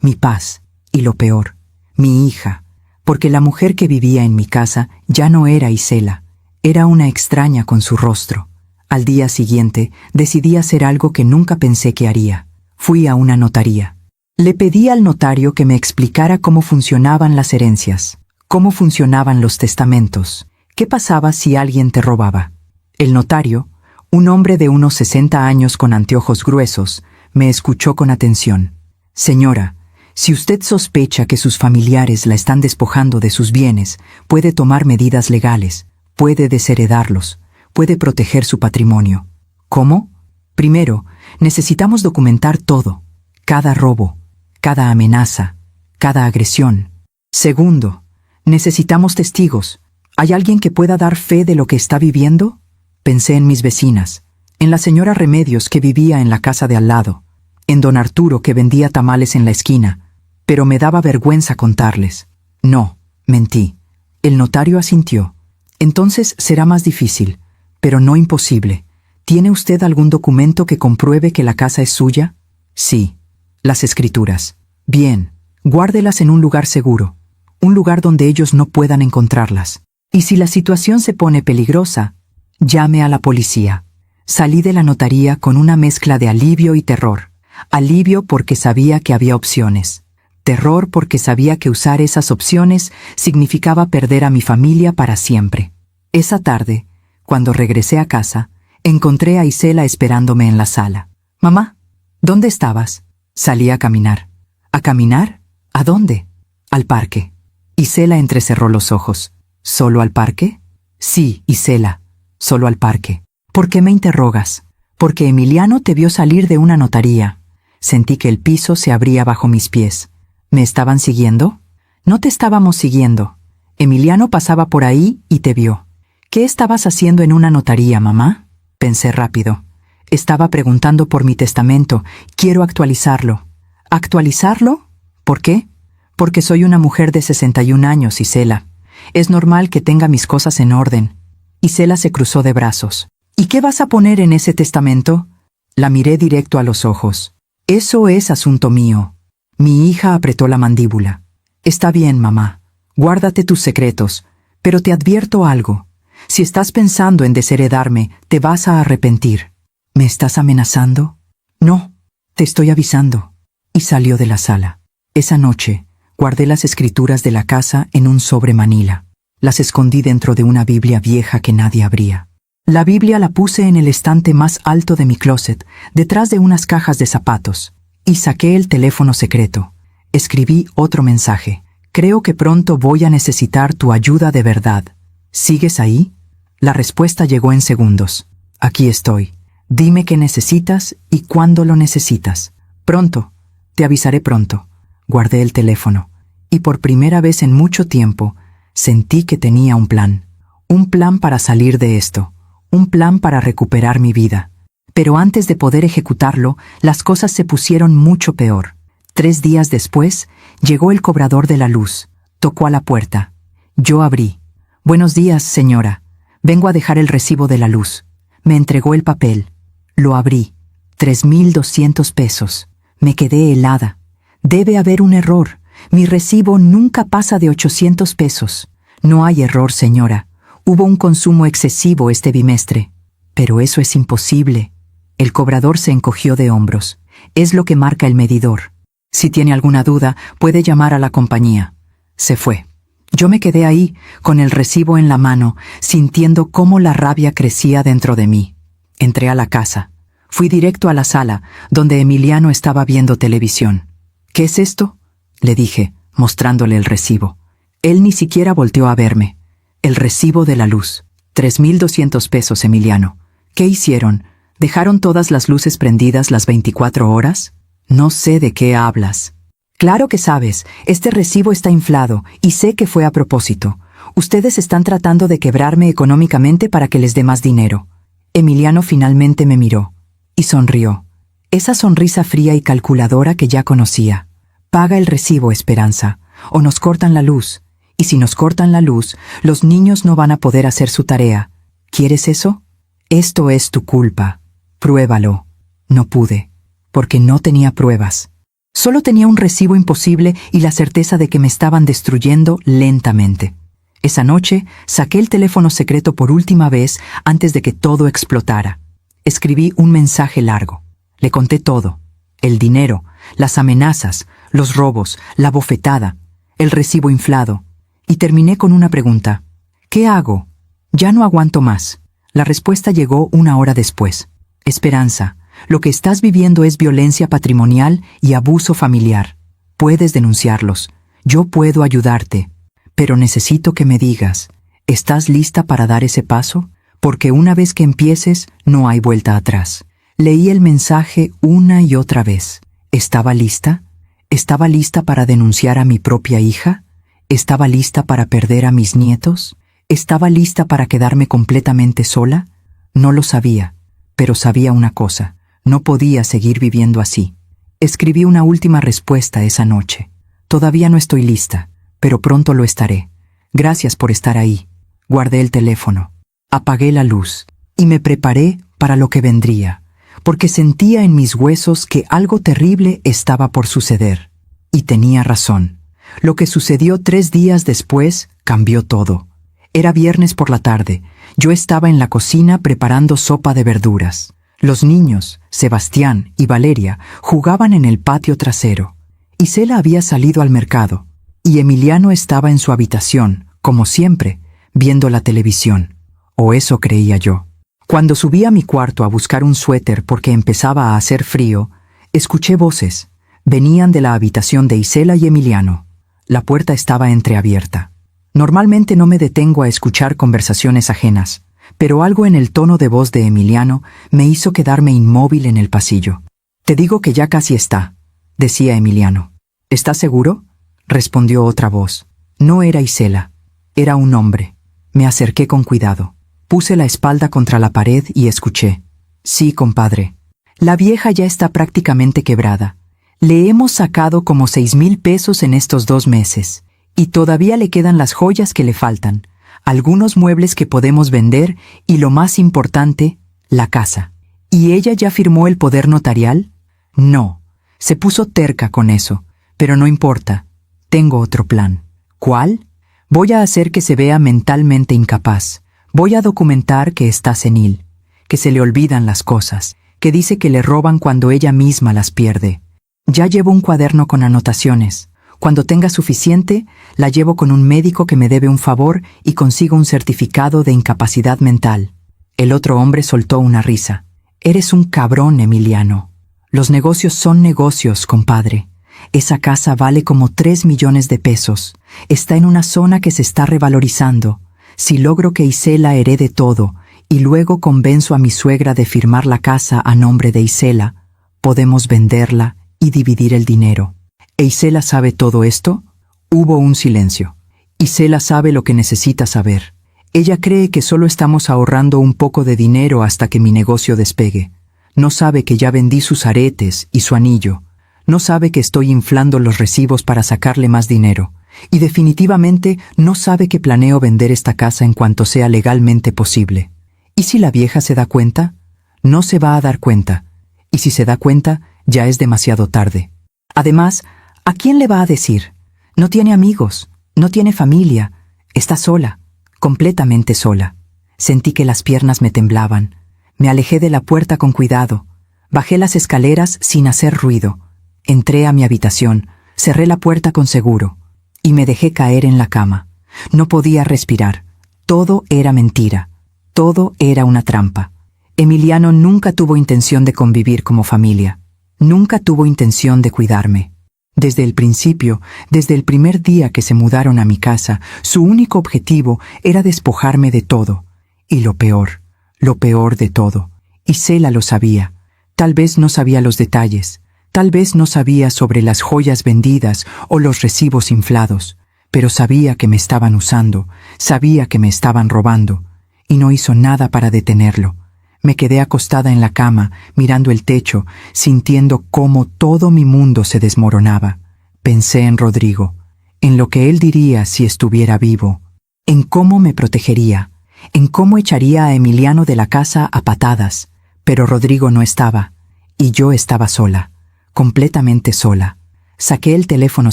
Speaker 1: mi paz, y lo peor, mi hija. Porque la mujer que vivía en mi casa ya no era Isela. Era una extraña con su rostro. Al día siguiente, decidí hacer algo que nunca pensé que haría. Fui a una notaría. Le pedí al notario que me explicara cómo funcionaban las herencias, cómo funcionaban los testamentos, qué pasaba si alguien te robaba. El notario, un hombre de unos 60 años con anteojos gruesos, me escuchó con atención. Señora, si usted sospecha que sus familiares la están despojando de sus bienes, puede tomar medidas legales, puede desheredarlos, puede proteger su patrimonio. ¿Cómo? Primero, necesitamos documentar todo, cada robo, cada amenaza, cada agresión. Segundo, necesitamos testigos. ¿Hay alguien que pueda dar fe de lo que está viviendo? Pensé en mis vecinas, en la señora Remedios que vivía en la casa de al lado, en don Arturo que vendía tamales en la esquina, pero me daba vergüenza contarles. No, mentí. El notario asintió. Entonces será más difícil, pero no imposible. ¿Tiene usted algún documento que compruebe que la casa es suya? Sí. Las escrituras. Bien. Guárdelas en un lugar seguro. Un lugar donde ellos no puedan encontrarlas. Y si la situación se pone peligrosa, llame a la policía. Salí de la notaría con una mezcla de alivio y terror. Alivio porque sabía que había opciones. Terror porque sabía que usar esas opciones significaba perder a mi familia para siempre. Esa tarde, cuando regresé a casa, encontré a Isela esperándome en la sala. «Mamá, ¿dónde estabas?» Salí a caminar. ¿A caminar? ¿A dónde? Al parque. Isela entrecerró los ojos. ¿Solo al parque? Sí, Isela, solo al parque. ¿Por qué me interrogas? Porque Emiliano te vio salir de una notaría. Sentí que el piso se abría bajo mis pies. ¿Me estaban siguiendo? No te estábamos siguiendo. Emiliano pasaba por ahí y te vio. ¿Qué estabas haciendo en una notaría, mamá? Pensé rápido. Estaba preguntando por mi testamento. Quiero actualizarlo. ¿Actualizarlo? ¿Por qué? Porque soy una mujer de 61 años, Isela. Es normal que tenga mis cosas en orden. Isela se cruzó de brazos. ¿Y qué vas a poner en ese testamento? La miré directo a los ojos. Eso es asunto mío. Mi hija apretó la mandíbula. Está bien, mamá. Guárdate tus secretos. Pero te advierto algo. Si estás pensando en desheredarme, te vas a arrepentir. ¿Me estás amenazando? No, te estoy avisando. Y salió de la sala. Esa noche, guardé las escrituras de la casa en un sobre manila. Las escondí dentro de una Biblia vieja que nadie abría. La Biblia la puse en el estante más alto de mi closet, detrás de unas cajas de zapatos, y saqué el teléfono secreto. Escribí otro mensaje. Creo que pronto voy a necesitar tu ayuda de verdad. ¿Sigues ahí? La respuesta llegó en segundos. Aquí estoy. Dime qué necesitas y cuándo lo necesitas. Pronto. Te avisaré pronto. Guardé el teléfono, y por primera vez en mucho tiempo, sentí que tenía un plan. Un plan para salir de esto. Un plan para recuperar mi vida. Pero antes de poder ejecutarlo, las cosas se pusieron mucho peor. 3 días después, llegó el cobrador de la luz. Tocó a la puerta. Yo abrí. Buenos días, señora. Vengo a dejar el recibo de la luz. Me entregó el papel. Lo abrí. 3,200 pesos. Me quedé helada. Debe haber un error. Mi recibo nunca pasa de 800 pesos. No hay error, señora. Hubo un consumo excesivo este bimestre. Pero eso es imposible. El cobrador se encogió de hombros. Es lo que marca el medidor. Si tiene alguna duda, puede llamar a la compañía. Se fue. Yo me quedé ahí, con el recibo en la mano, sintiendo cómo la rabia crecía dentro de mí. Entré a la casa. Fui directo a la sala, donde Emiliano estaba viendo televisión. ¿Qué es esto?, le dije, mostrándole el recibo. Él ni siquiera volteó a verme. El recibo de la luz. 3,200 pesos, Emiliano. ¿Qué hicieron? ¿Dejaron todas las luces prendidas las 24 horas? No sé de qué hablas. Claro que sabes, este recibo está inflado y sé que fue a propósito. Ustedes están tratando de quebrarme económicamente para que les dé más dinero. Emiliano finalmente me miró y sonrió. Esa sonrisa fría y calculadora que ya conocía. Paga el recibo, Esperanza, o nos cortan la luz. Y si nos cortan la luz, los niños no van a poder hacer su tarea. ¿Quieres eso? Esto es tu culpa. Pruébalo. No pude, porque no tenía pruebas. Solo tenía un recibo imposible y la certeza de que me estaban destruyendo lentamente. Esa noche saqué el teléfono secreto por última vez antes de que todo explotara. Escribí un mensaje largo. Le conté todo. El dinero, las amenazas, los robos, la bofetada, el recibo inflado. Y terminé con una pregunta. ¿Qué hago? Ya no aguanto más. La respuesta llegó 1 hora después. Esperanza, lo que estás viviendo es violencia patrimonial y abuso familiar. Puedes denunciarlos. Yo puedo ayudarte. Pero necesito que me digas, ¿estás lista para dar ese paso? Porque una vez que empieces, no hay vuelta atrás. Leí el mensaje una y otra vez. ¿Estaba lista? ¿Estaba lista para denunciar a mi propia hija? ¿Estaba lista para perder a mis nietos? ¿Estaba lista para quedarme completamente sola? No lo sabía, pero sabía una cosa. No podía seguir viviendo así. Escribí una última respuesta esa noche. Todavía no estoy lista, pero pronto lo estaré. Gracias por estar ahí. Guardé el teléfono. Apagué la luz y me preparé para lo que vendría, porque sentía en mis huesos que algo terrible estaba por suceder. Y tenía razón. Lo que sucedió 3 días después cambió todo. Era viernes por la tarde. Yo estaba en la cocina preparando sopa de verduras. Los niños, Sebastián y Valeria, jugaban en el patio trasero. Isela había salido al mercado, y Emiliano estaba en su habitación, como siempre, viendo la televisión. O eso creía yo. Cuando subí a mi cuarto a buscar un suéter porque empezaba a hacer frío, escuché voces. Venían de la habitación de Isela y Emiliano. La puerta estaba entreabierta. Normalmente no me detengo a escuchar conversaciones ajenas, pero algo en el tono de voz de Emiliano me hizo quedarme inmóvil en el pasillo. «Te digo que ya casi está», decía Emiliano. «¿Estás seguro?», respondió otra voz. No era Isela, era un hombre. Me acerqué con cuidado. Puse la espalda contra la pared y escuché. «Sí, compadre. La vieja ya está prácticamente quebrada. Le hemos sacado como 6,000 pesos en estos 2 meses. Y todavía le quedan las joyas que le faltan, algunos muebles que podemos vender y lo más importante, la casa». «¿Y ella ya firmó el poder notarial?». «No. Se puso terca con eso, pero no importa. Tengo otro plan». «¿Cuál?». «Voy a hacer que se vea mentalmente incapaz. Voy a documentar que está senil, que se le olvidan las cosas, que dice que le roban cuando ella misma las pierde. Ya llevo un cuaderno con anotaciones. Cuando tenga suficiente, la llevo con un médico que me debe un favor y consigo un certificado de incapacidad mental». El otro hombre soltó una risa. «Eres un cabrón, Emiliano. Los negocios son negocios, compadre. Esa casa vale como 3 millones de pesos. Está en una zona que se está revalorizando. Si logro que Isela herede todo y luego convenzo a mi suegra de firmar la casa a nombre de Isela, podemos venderla y dividir el dinero». «¿E Isela sabe todo esto?». Hubo un silencio. «Isela sabe lo que necesita saber. Ella cree que solo estamos ahorrando un poco de dinero hasta que mi negocio despegue. No sabe que ya vendí sus aretes y su anillo. No sabe que estoy inflando los recibos para sacarle más dinero. Y definitivamente no sabe que planeo vender esta casa en cuanto sea legalmente posible. ¿Y si la vieja se da cuenta?». «No se va a dar cuenta. Y si se da cuenta, ya es demasiado tarde. Además, ¿a quién le va a decir? No tiene amigos, no tiene familia. Está sola, completamente sola». Sentí que las piernas me temblaban. Me alejé de la puerta con cuidado. Bajé las escaleras sin hacer ruido. Entré a mi habitación, cerré la puerta con seguro y me dejé caer en la cama. No podía respirar. Todo era mentira. Todo era una trampa. Emiliano nunca tuvo intención de convivir como familia. Nunca tuvo intención de cuidarme. Desde el principio, desde el primer día que se mudaron a mi casa, su único objetivo era despojarme de todo. Y lo peor de todo, Isela lo sabía. Tal vez no sabía los detalles, tal vez no sabía sobre las joyas vendidas o los recibos inflados, pero sabía que me estaban usando, sabía que me estaban robando, y no hizo nada para detenerlo. Me quedé acostada en la cama, mirando el techo, sintiendo cómo todo mi mundo se desmoronaba. Pensé en Rodrigo, en lo que él diría si estuviera vivo, en cómo me protegería, en cómo echaría a Emiliano de la casa a patadas. Pero Rodrigo no estaba, y yo estaba sola, completamente sola. Saqué el teléfono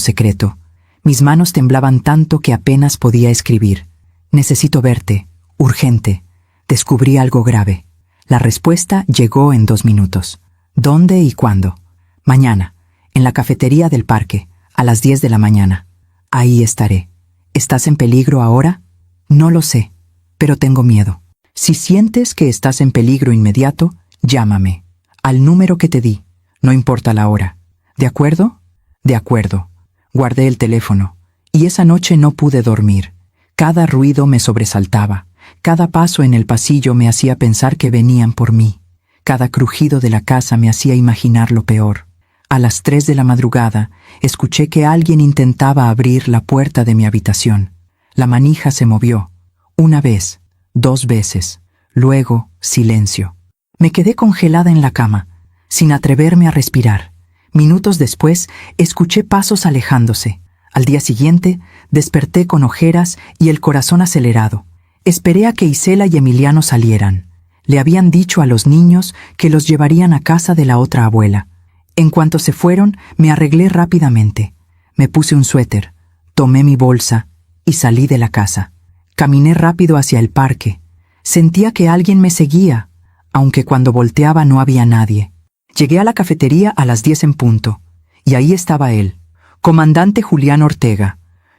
Speaker 1: secreto. Mis manos temblaban tanto que apenas podía escribir. «Necesito verte, urgente. Descubrí algo grave». La respuesta llegó en 2 minutos. «¿Dónde y cuándo?». «Mañana, en la cafetería del parque, a las 10 de la mañana. Ahí estaré». «¿Estás en peligro ahora?». «No lo sé, pero tengo miedo. Si sientes que estás en peligro inmediato, llámame, al número que te di, no importa la hora. ¿De acuerdo?». «De acuerdo». Guardé el teléfono, y esa noche no pude dormir. Cada ruido me sobresaltaba. Cada paso en el pasillo me hacía pensar que venían por mí. Cada crujido de la casa me hacía imaginar lo peor. A las 3 de la madrugada, escuché que alguien intentaba abrir la puerta de mi habitación. La manija se movió. 1 vez, 2 veces, luego silencio. Me quedé congelada en la cama, sin atreverme a respirar. Minutos después, escuché pasos alejándose. Al día siguiente, desperté con ojeras y el corazón acelerado. Esperé a que Isela y Emiliano salieran. Le habían dicho a los niños que los llevarían a casa de la otra abuela. En cuanto se fueron, me arreglé rápidamente. Me puse un suéter, tomé mi bolsa y salí de la casa. Caminé rápido hacia el parque. Sentía que alguien me seguía, aunque cuando volteaba no había nadie. Llegué a la cafetería a las 10 en punto, y ahí estaba él, comandante Julián Ortega.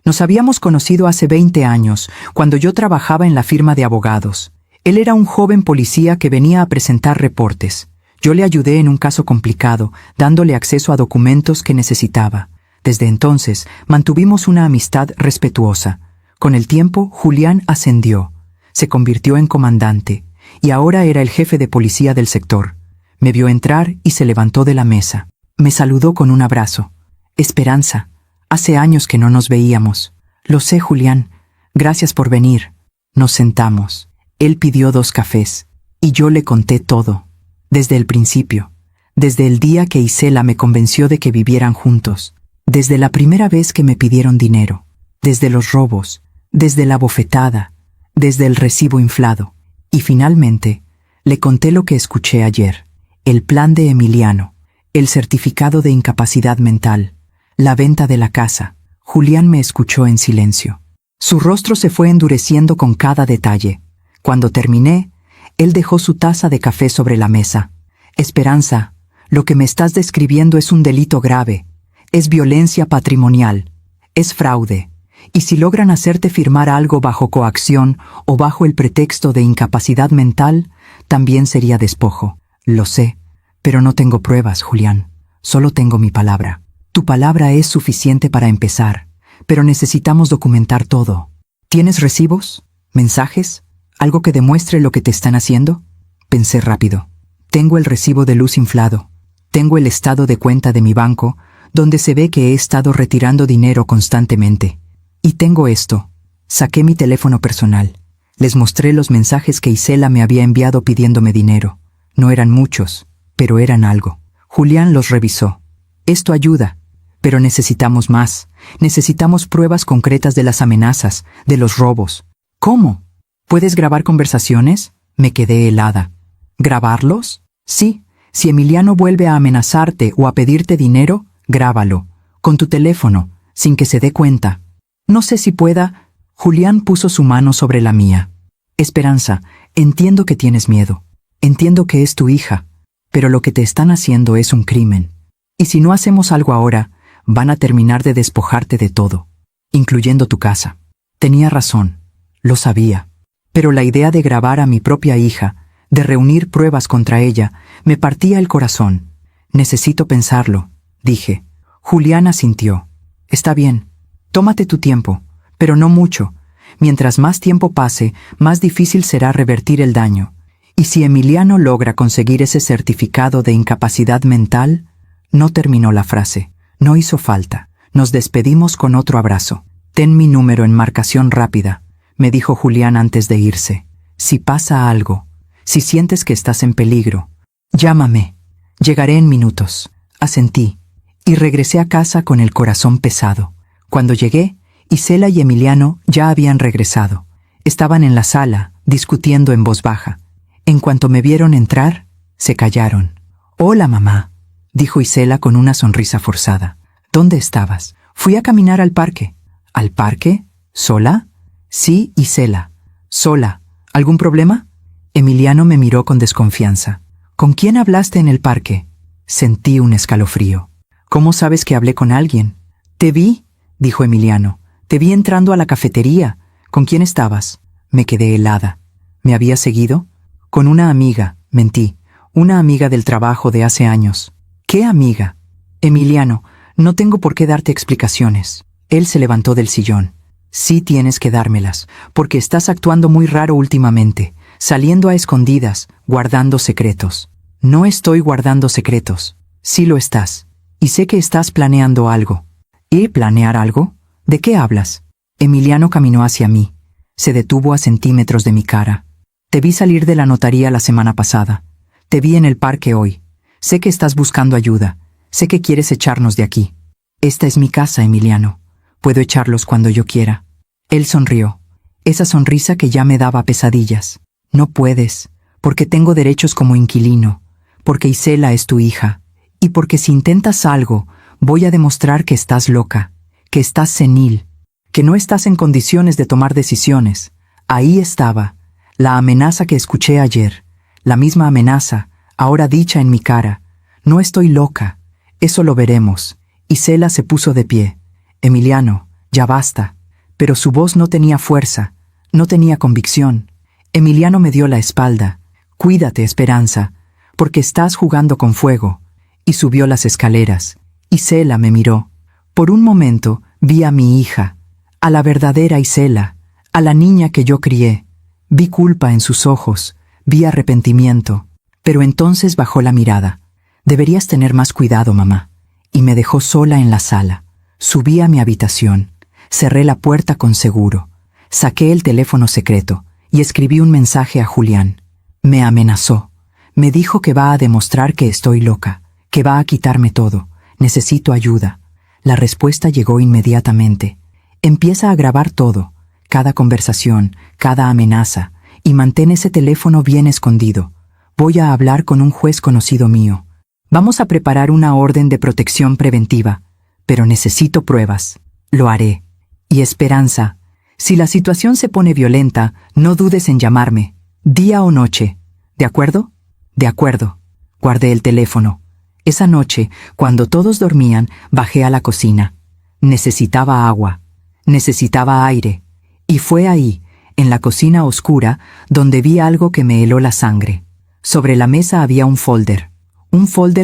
Speaker 1: Nos habíamos conocido hace 20 años, cuando yo trabajaba en la firma de abogados. Él era un joven policía que venía a presentar reportes. Yo le ayudé en un caso complicado, dándole acceso a documentos que necesitaba. Desde entonces, mantuvimos una amistad respetuosa. Con el tiempo, Julián ascendió, se convirtió en comandante, y ahora era el jefe de policía del sector. Me vio entrar y se levantó de la mesa. Me saludó con un abrazo. Esperanza, hace años que no nos veíamos. Lo sé, Julián. Gracias por venir. Nos sentamos. Él pidió 2 cafés, y yo le conté todo. Desde el principio. Desde el día que Isela me convenció de que vivieran juntos. Desde la primera vez que me pidieron dinero. Desde los robos. Desde la bofetada. Desde el recibo inflado. Y finalmente, le conté lo que escuché ayer. El plan de Emiliano. El certificado de incapacidad mental. La venta de la casa. Julián me escuchó en silencio. Su rostro se fue endureciendo con cada detalle. Cuando terminé, él dejó su taza de café sobre la mesa. Esperanza, lo que me estás describiendo es un delito grave. Es violencia patrimonial. Es fraude. Y si logran hacerte firmar algo bajo coacción o bajo el pretexto de incapacidad mental, también sería despojo. Lo sé, pero no tengo pruebas, Julián. Solo tengo mi palabra. Tu palabra es suficiente para empezar, pero necesitamos documentar todo. ¿Tienes recibos? ¿Mensajes? ¿Algo que demuestre lo que te están haciendo? Pensé rápido. Tengo el recibo de luz inflado. Tengo el estado de cuenta de mi banco, donde se ve que he estado retirando dinero constantemente. Y tengo esto. Saqué mi teléfono personal. Les mostré los mensajes que Isela me había enviado pidiéndome dinero. No eran muchos, pero eran algo. Julián los revisó. Esto ayuda, pero necesitamos más. Necesitamos pruebas concretas de las amenazas, de los robos. ¿Cómo? ¿Puedes grabar conversaciones? Me quedé helada. ¿Grabarlos? Sí. Si Emiliano vuelve a amenazarte o a pedirte dinero, grábalo. Con tu teléfono, sin que se dé cuenta. No sé si pueda. Julián puso su mano sobre la mía. Esperanza, entiendo que tienes miedo. Entiendo que es tu hija. Pero lo que te están haciendo es un crimen. Y si no hacemos algo ahora, van a terminar de despojarte de todo, incluyendo tu casa. Tenía razón. Lo sabía. Pero la idea de grabar a mi propia hija, de reunir pruebas contra ella, me partía el corazón. Necesito pensarlo, dije. Julián asintió. Está bien. Tómate tu tiempo, pero no mucho. Mientras más tiempo pase, más difícil será revertir el daño. Y si Emiliano logra conseguir ese certificado de incapacidad mental... No terminó la frase. No hizo falta. Nos despedimos con otro abrazo. Ten mi número en marcación rápida, me dijo Julián antes de irse. Si pasa algo, si sientes que estás en peligro, llámame. Llegaré en minutos. Asentí, y regresé a casa con el corazón pesado. Cuando llegué, Isela y Emiliano ya habían regresado. Estaban en la sala, discutiendo en voz baja. En cuanto me vieron entrar, se callaron. «Hola, mamá», dijo Isela con una sonrisa forzada. «¿Dónde estabas?» «Fui a caminar al parque». «¿Al parque? ¿Sola?» «Sí, Isela. Sola. ¿Algún problema?» Emiliano me miró con desconfianza. «¿Con quién hablaste en el parque?» Sentí un escalofrío. «¿Cómo sabes que hablé con alguien?» «Te vi», dijo Emiliano. «Te vi entrando a la cafetería. ¿Con quién estabas?» Me quedé helada. ¿Me había seguido? «Con una amiga», mentí. «Una amiga del trabajo de hace años». «¿Qué amiga?» «Emiliano, no tengo por qué darte explicaciones». Él se levantó del sillón. «Sí tienes que dármelas, porque estás actuando muy raro últimamente, saliendo a escondidas, guardando secretos». «No estoy guardando secretos». «Sí lo estás. Y sé que estás planeando algo». «¿Y planear algo? ¿De qué hablas?» Emiliano caminó hacia mí. Se detuvo a centímetros de mi cara. «Te vi salir de la notaría la semana pasada. Te vi en el parque hoy. Sé que estás buscando ayuda. Sé que quieres echarnos de aquí». «Esta es mi casa, Emiliano. Puedo echarlos cuando yo quiera». Él sonrió. Esa sonrisa que ya me daba pesadillas. «No puedes, porque tengo derechos como inquilino, porque Isela es tu hija, y porque si intentas algo, voy a demostrar que estás loca, que estás senil, que no estás en condiciones de tomar decisiones». Ahí estaba, la amenaza que escuché ayer, la misma amenaza, ahora dicha en mi cara. «No estoy loca. Eso lo veremos». Isela se puso de pie. «Emiliano, ya basta». Pero su voz no tenía fuerza, no tenía convicción. Emiliano me dio la espalda. «Cuídate, Esperanza, porque estás jugando con fuego». Y subió las escaleras. Isela me miró. Por un momento vi a mi hija, a la verdadera Isela, a la niña que yo crié. Vi culpa en sus ojos, vi arrepentimiento, pero entonces bajó la mirada. Deberías tener más cuidado, mamá. Y me dejó sola en la sala. Subí a mi habitación, cerré la puerta con seguro, saqué el teléfono secreto y escribí un mensaje a Julián. Me amenazó. Me dijo que va a demostrar que estoy loca, que va a quitarme todo. Necesito ayuda. La respuesta llegó inmediatamente. Empieza a grabar todo, cada conversación, cada amenaza, y mantén ese teléfono bien escondido. Voy a hablar con un juez conocido mío. Vamos a preparar una orden de protección preventiva, pero necesito pruebas. Lo haré. Y Esperanza, si la situación se pone violenta, no dudes en llamarme, día o noche. ¿De acuerdo? De acuerdo. Guardé el teléfono. Esa noche, cuando todos dormían, bajé a la cocina. Necesitaba agua. Necesitaba aire. Y fue ahí, en la cocina oscura, donde vi algo que me heló la sangre. Sobre la mesa había un folder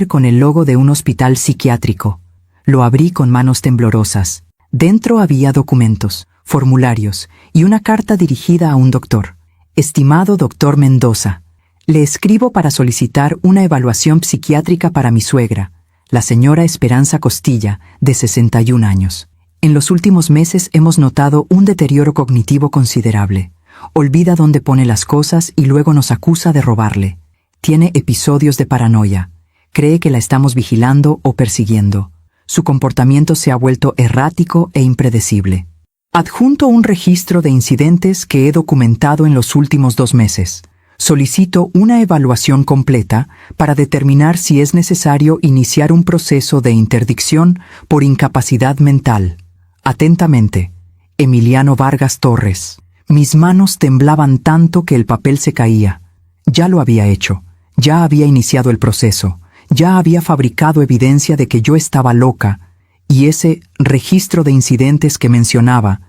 Speaker 1: con el logo de un hospital psiquiátrico. Lo abrí con manos temblorosas. Dentro había documentos, formularios y una carta dirigida a un doctor. Estimado doctor Mendoza, le escribo para solicitar una evaluación psiquiátrica para mi suegra, la señora Esperanza Costilla, de 61 años. En los últimos meses hemos notado un deterioro cognitivo considerable. Olvida dónde pone las cosas y luego nos acusa de robarle. Tiene episodios de paranoia. Cree que la estamos vigilando o persiguiendo. Su comportamiento se ha vuelto errático e impredecible. Adjunto un registro de incidentes que he documentado en los últimos 2 meses. Solicito una evaluación completa para determinar si es necesario iniciar un proceso de interdicción por incapacidad mental. Atentamente, Emiliano Vargas Torres. Mis manos temblaban tanto que el papel se caía. Ya lo había hecho. Ya había iniciado el proceso. Ya había fabricado evidencia de que yo estaba loca, y ese registro de incidentes que mencionaba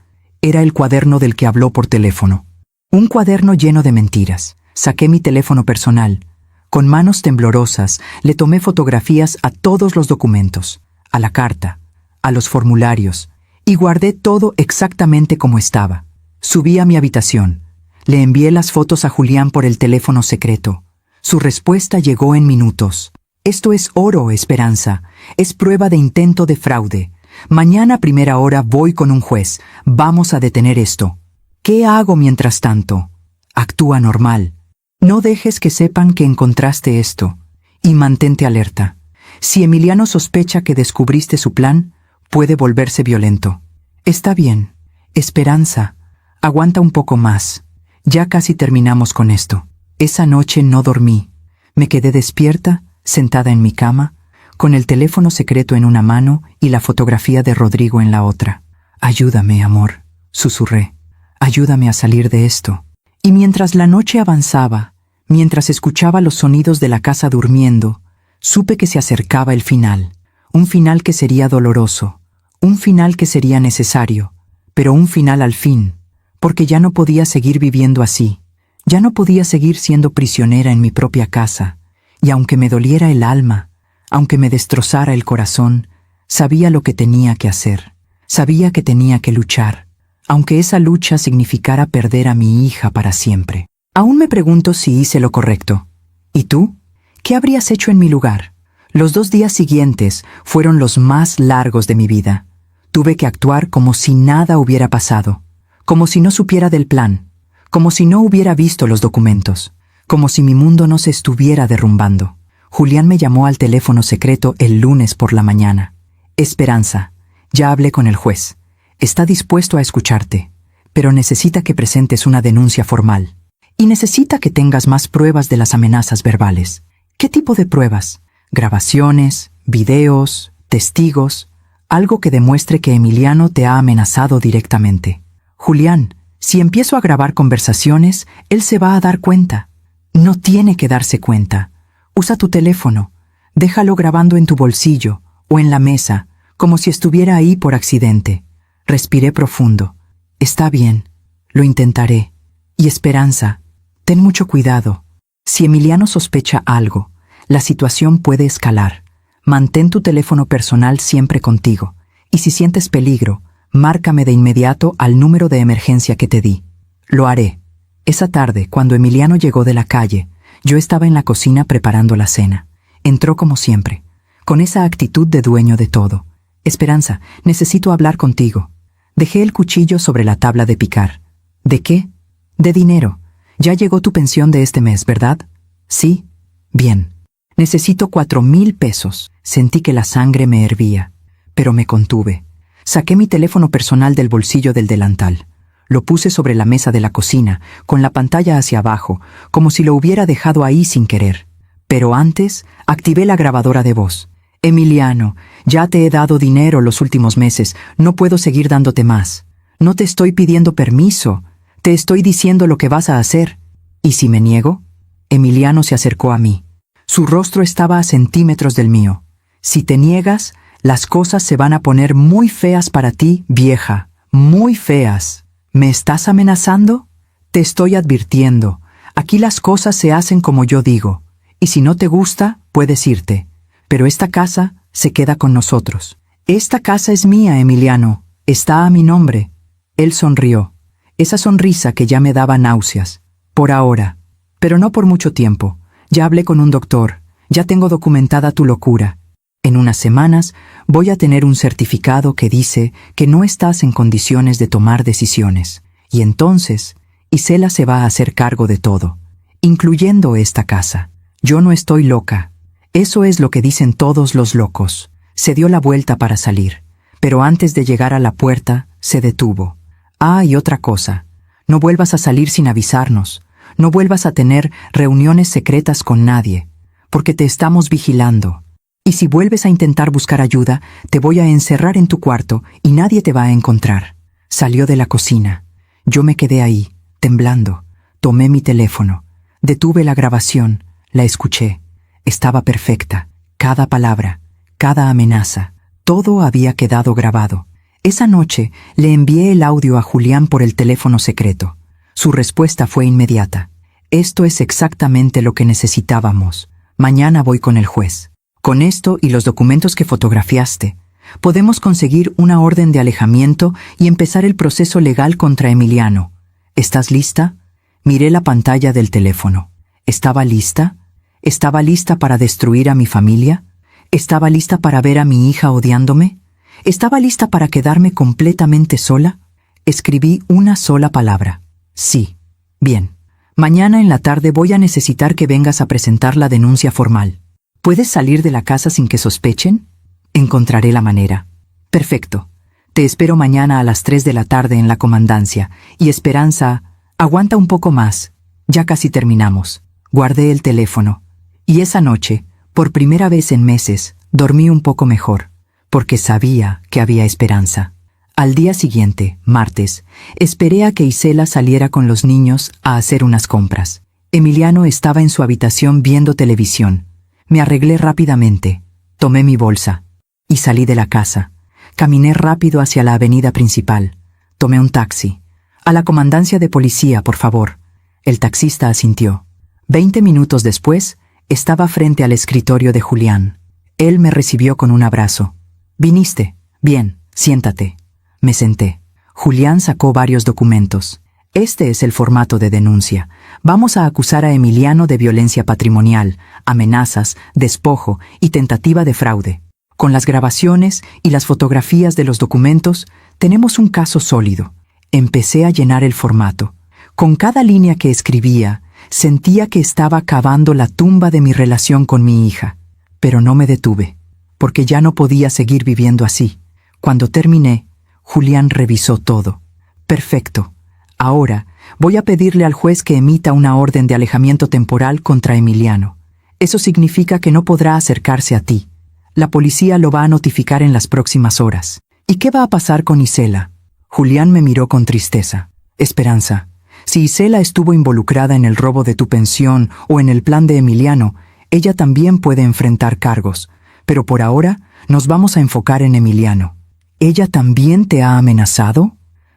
Speaker 1: era el cuaderno del que habló por teléfono. Un cuaderno lleno de mentiras. Saqué mi teléfono personal. Con manos temblorosas le tomé fotografías a todos los documentos, a la carta, a los formularios, y guardé todo exactamente como estaba. Subí a mi habitación. Le envié las fotos a Julián por el teléfono secreto. Su respuesta llegó en minutos. Esto es oro, Esperanza. Es prueba de intento de fraude. Mañana a primera hora voy con un juez. Vamos a detener esto. ¿Qué hago mientras tanto? Actúa normal. No dejes que sepan que encontraste esto. Y mantente alerta. Si Emiliano sospecha que descubriste su plan, puede volverse violento. Está bien. Esperanza, aguanta un poco más. Ya casi terminamos con esto. Esa noche no dormí. Me quedé despierta, sentada en mi cama, con el teléfono secreto en una mano y la fotografía de Rodrigo en la otra. Ayúdame, amor, susurré. Ayúdame a salir de esto. Y mientras la noche avanzaba, mientras escuchaba los sonidos de la casa durmiendo, supe que se acercaba el final. Un final que sería doloroso, un final que sería necesario, pero un final al fin, porque ya no podía seguir viviendo así. Ya no podía seguir siendo prisionera en mi propia casa, y aunque me doliera el alma, aunque me destrozara el corazón, sabía lo que tenía que hacer. Sabía que tenía que luchar, aunque esa lucha significara perder a mi hija para siempre. Aún me pregunto si hice lo correcto. ¿Y tú? ¿Qué habrías hecho en mi lugar? Los 2 días siguientes fueron los más largos de mi vida. Tuve que actuar como si nada hubiera pasado, como si no supiera del plan, como si no hubiera visto los documentos, como si mi mundo no se estuviera derrumbando. Julián me llamó al teléfono secreto el lunes por la mañana. Esperanza, ya hablé con el juez. Está dispuesto a escucharte, pero necesita que presentes una denuncia formal. Y necesita que tengas más pruebas de las amenazas verbales. ¿Qué tipo de pruebas? Grabaciones, videos, testigos, algo que demuestre que Emiliano te ha amenazado directamente. Julián, si empiezo a grabar conversaciones, él se va a dar cuenta. No tiene que darse cuenta. Usa tu teléfono. Déjalo grabando en tu bolsillo o en la mesa, como si estuviera ahí por accidente. Respiré profundo. Está bien. Lo intentaré. Y Esperanza, ten mucho cuidado. Si Emiliano sospecha algo, la situación puede escalar. Mantén tu teléfono personal siempre contigo. Y si sientes peligro, Márcame de inmediato al número de emergencia que te di. Lo haré. Esa tarde, cuando Emiliano llegó de la calle, yo estaba en la cocina preparando la cena. Entró como siempre, con esa actitud de dueño de todo. Esperanza, necesito hablar contigo. Dejé el cuchillo sobre la tabla de picar. ¿De qué? De dinero. Ya llegó tu pensión de este mes, ¿verdad? Sí. Bien. Necesito 4,000 pesos. Sentí que la sangre me hervía, pero me contuve. Saqué mi teléfono personal del bolsillo del delantal. Lo puse sobre la mesa de la cocina, con la pantalla hacia abajo, como si lo hubiera dejado ahí sin querer. Pero antes, activé la grabadora de voz. Emiliano, ya te he dado dinero los últimos meses, no puedo seguir dándote más. No te estoy pidiendo permiso, te estoy diciendo lo que vas a hacer. ¿Y si me niego? Emiliano se acercó a mí. Su rostro estaba a centímetros del mío. Si te niegas, las cosas se van a poner muy feas para ti, vieja, muy feas. ¿Me estás amenazando? Te estoy advirtiendo. Aquí las cosas se hacen como yo digo. Y si no te gusta, puedes irte. Pero esta casa se queda con nosotros. Esta casa es mía, Emiliano. Está a mi nombre. Él sonrió. Esa sonrisa que ya me daba náuseas. Por ahora. Pero no por mucho tiempo. Ya hablé con un doctor. Ya tengo documentada tu locura. En unas semanas voy a tener un certificado que dice que no estás en condiciones de tomar decisiones. Y entonces, Isela se va a hacer cargo de todo, incluyendo esta casa. Yo no estoy loca. Eso es lo que dicen todos los locos. Se dio la vuelta para salir, pero antes de llegar a la puerta, se detuvo. Ah, y otra cosa. No vuelvas a salir sin avisarnos. No vuelvas a tener reuniones secretas con nadie, porque te estamos vigilando. Y si vuelves a intentar buscar ayuda, te voy a encerrar en tu cuarto y nadie te va a encontrar. Salió de la cocina. Yo me quedé ahí, temblando. Tomé mi teléfono. Detuve la grabación. La escuché. Estaba perfecta. Cada palabra, cada amenaza, todo había quedado grabado. Esa noche le envié el audio a Julián por el teléfono secreto. Su respuesta fue inmediata. Esto es exactamente lo que necesitábamos. Mañana voy con el juez. Con esto y los documentos que fotografiaste, podemos conseguir una orden de alejamiento y empezar el proceso legal contra Emiliano. ¿Estás lista? Miré la pantalla del teléfono. ¿Estaba lista? ¿Estaba lista para destruir a mi familia? ¿Estaba lista para ver a mi hija odiándome? ¿Estaba lista para quedarme completamente sola? Escribí una sola palabra. Sí. Bien. Mañana en la tarde voy a necesitar que vengas a presentar la denuncia formal. ¿Puedes salir de la casa sin que sospechen? Encontraré la manera. Perfecto. Te espero mañana a las 3 de la tarde en la comandancia. Y Esperanza, aguanta un poco más. Ya casi terminamos. Guardé el teléfono. Y esa noche, por primera vez en meses, dormí un poco mejor, porque sabía que había esperanza. Al día siguiente, martes, esperé a que Isela saliera con los niños a hacer unas compras. Emiliano estaba en su habitación viendo televisión. Me arreglé rápidamente, tomé mi bolsa y salí de la casa. Caminé rápido hacia la avenida principal. Tomé un taxi. A la comandancia de policía, por favor. El taxista asintió. 20 minutos después, estaba frente al escritorio de Julián. Él me recibió con un abrazo. ¿Viniste? Bien, siéntate. Me senté. Julián sacó varios documentos. Este es el formato de denuncia. Vamos a acusar a Emiliano de violencia patrimonial, amenazas, despojo y tentativa de fraude. Con las grabaciones y las fotografías de los documentos, tenemos un caso sólido. Empecé a llenar el formato. Con cada línea que escribía, sentía que estaba cavando la tumba de mi relación con mi hija. Pero no me detuve, porque ya no podía seguir viviendo así. Cuando terminé, Julián revisó todo. Perfecto. Ahora voy a pedirle al juez que emita una orden de alejamiento temporal contra Emiliano. Eso significa que no podrá acercarse a ti. La policía lo va a notificar en las próximas horas. ¿Y qué va a pasar con Isela? Julián me miró con tristeza. Esperanza, si Isela estuvo involucrada en el robo de tu pensión o en el plan de Emiliano, ella también puede enfrentar cargos. Pero por ahora nos vamos a enfocar en Emiliano. ¿Ella también te ha amenazado?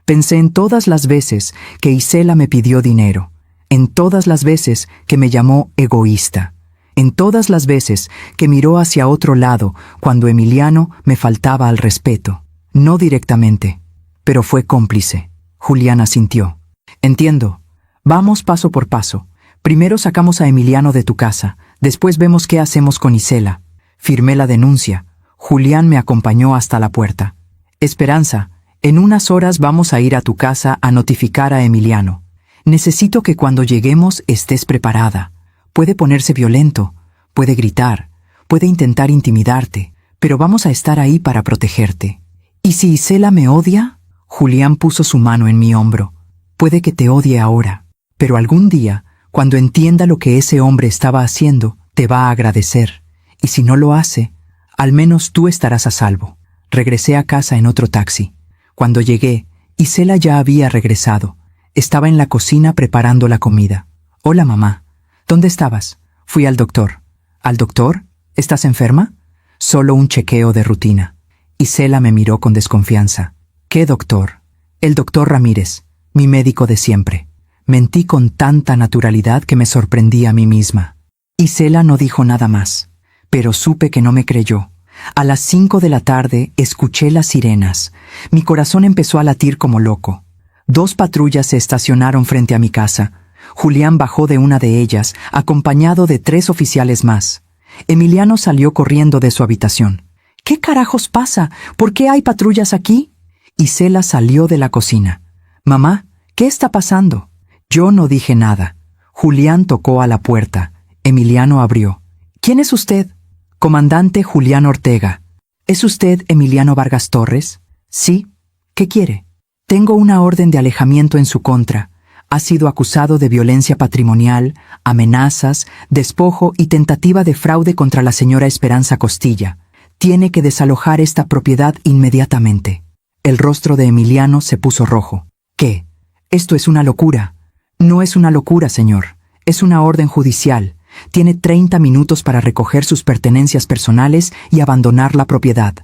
Speaker 1: Pensé en todas las veces que Isela me pidió dinero, en todas las veces que me llamó egoísta, en todas las veces que miró hacia otro lado cuando Emiliano me faltaba al respeto. No directamente, pero fue cómplice. Julián asintió. Entiendo. Vamos paso por paso. Primero sacamos a Emiliano de tu casa, después vemos qué hacemos con Isela. Firmé la denuncia. Julián me acompañó hasta la puerta. Esperanza, en unas horas vamos a ir a tu casa a notificar a Emiliano. Necesito que cuando lleguemos estés preparada. Puede ponerse violento, puede gritar, puede intentar intimidarte, pero vamos a estar ahí para protegerte. ¿Y si Isela me odia? Julián puso su mano en mi hombro. Puede que te odie ahora, pero algún día, cuando entienda lo que ese hombre estaba haciendo, te va a agradecer. Y si no lo hace, al menos tú estarás a salvo. Regresé a casa en otro taxi. Cuando llegué, Isela ya había regresado. Estaba en la cocina preparando la comida. Hola, mamá. ¿Dónde estabas? Fui al doctor. ¿Al doctor? ¿Estás enferma? Solo un chequeo de rutina. Isela me miró con desconfianza. ¿Qué doctor? El doctor Ramírez, mi médico de siempre. Mentí con tanta naturalidad que me sorprendí a mí misma. Isela no dijo nada más, pero supe que no me creyó. A las 5 de la tarde escuché las sirenas. Mi corazón empezó a latir como loco. 2 patrullas se estacionaron frente a mi casa. Julián bajó de una de ellas, acompañado de 3 oficiales más. Emiliano salió corriendo de su habitación. ¿Qué carajos pasa? ¿Por qué hay patrullas aquí? Isela salió de la cocina. Mamá, ¿qué está pasando? Yo no dije nada. Julián tocó a la puerta. Emiliano abrió. ¿Quién es usted? Comandante Julián Ortega. ¿Es usted Emiliano Vargas Torres? Sí. ¿Qué quiere? Tengo una orden de alejamiento en su contra. Ha sido acusado de violencia patrimonial, amenazas, despojo y tentativa de fraude contra la señora Esperanza Costilla. Tiene que desalojar esta propiedad inmediatamente. El rostro de Emiliano se puso rojo. ¿Qué? Esto es una locura. No es una locura, señor. Es una orden judicial. Tiene 30 minutos para recoger sus pertenencias personales y abandonar la propiedad.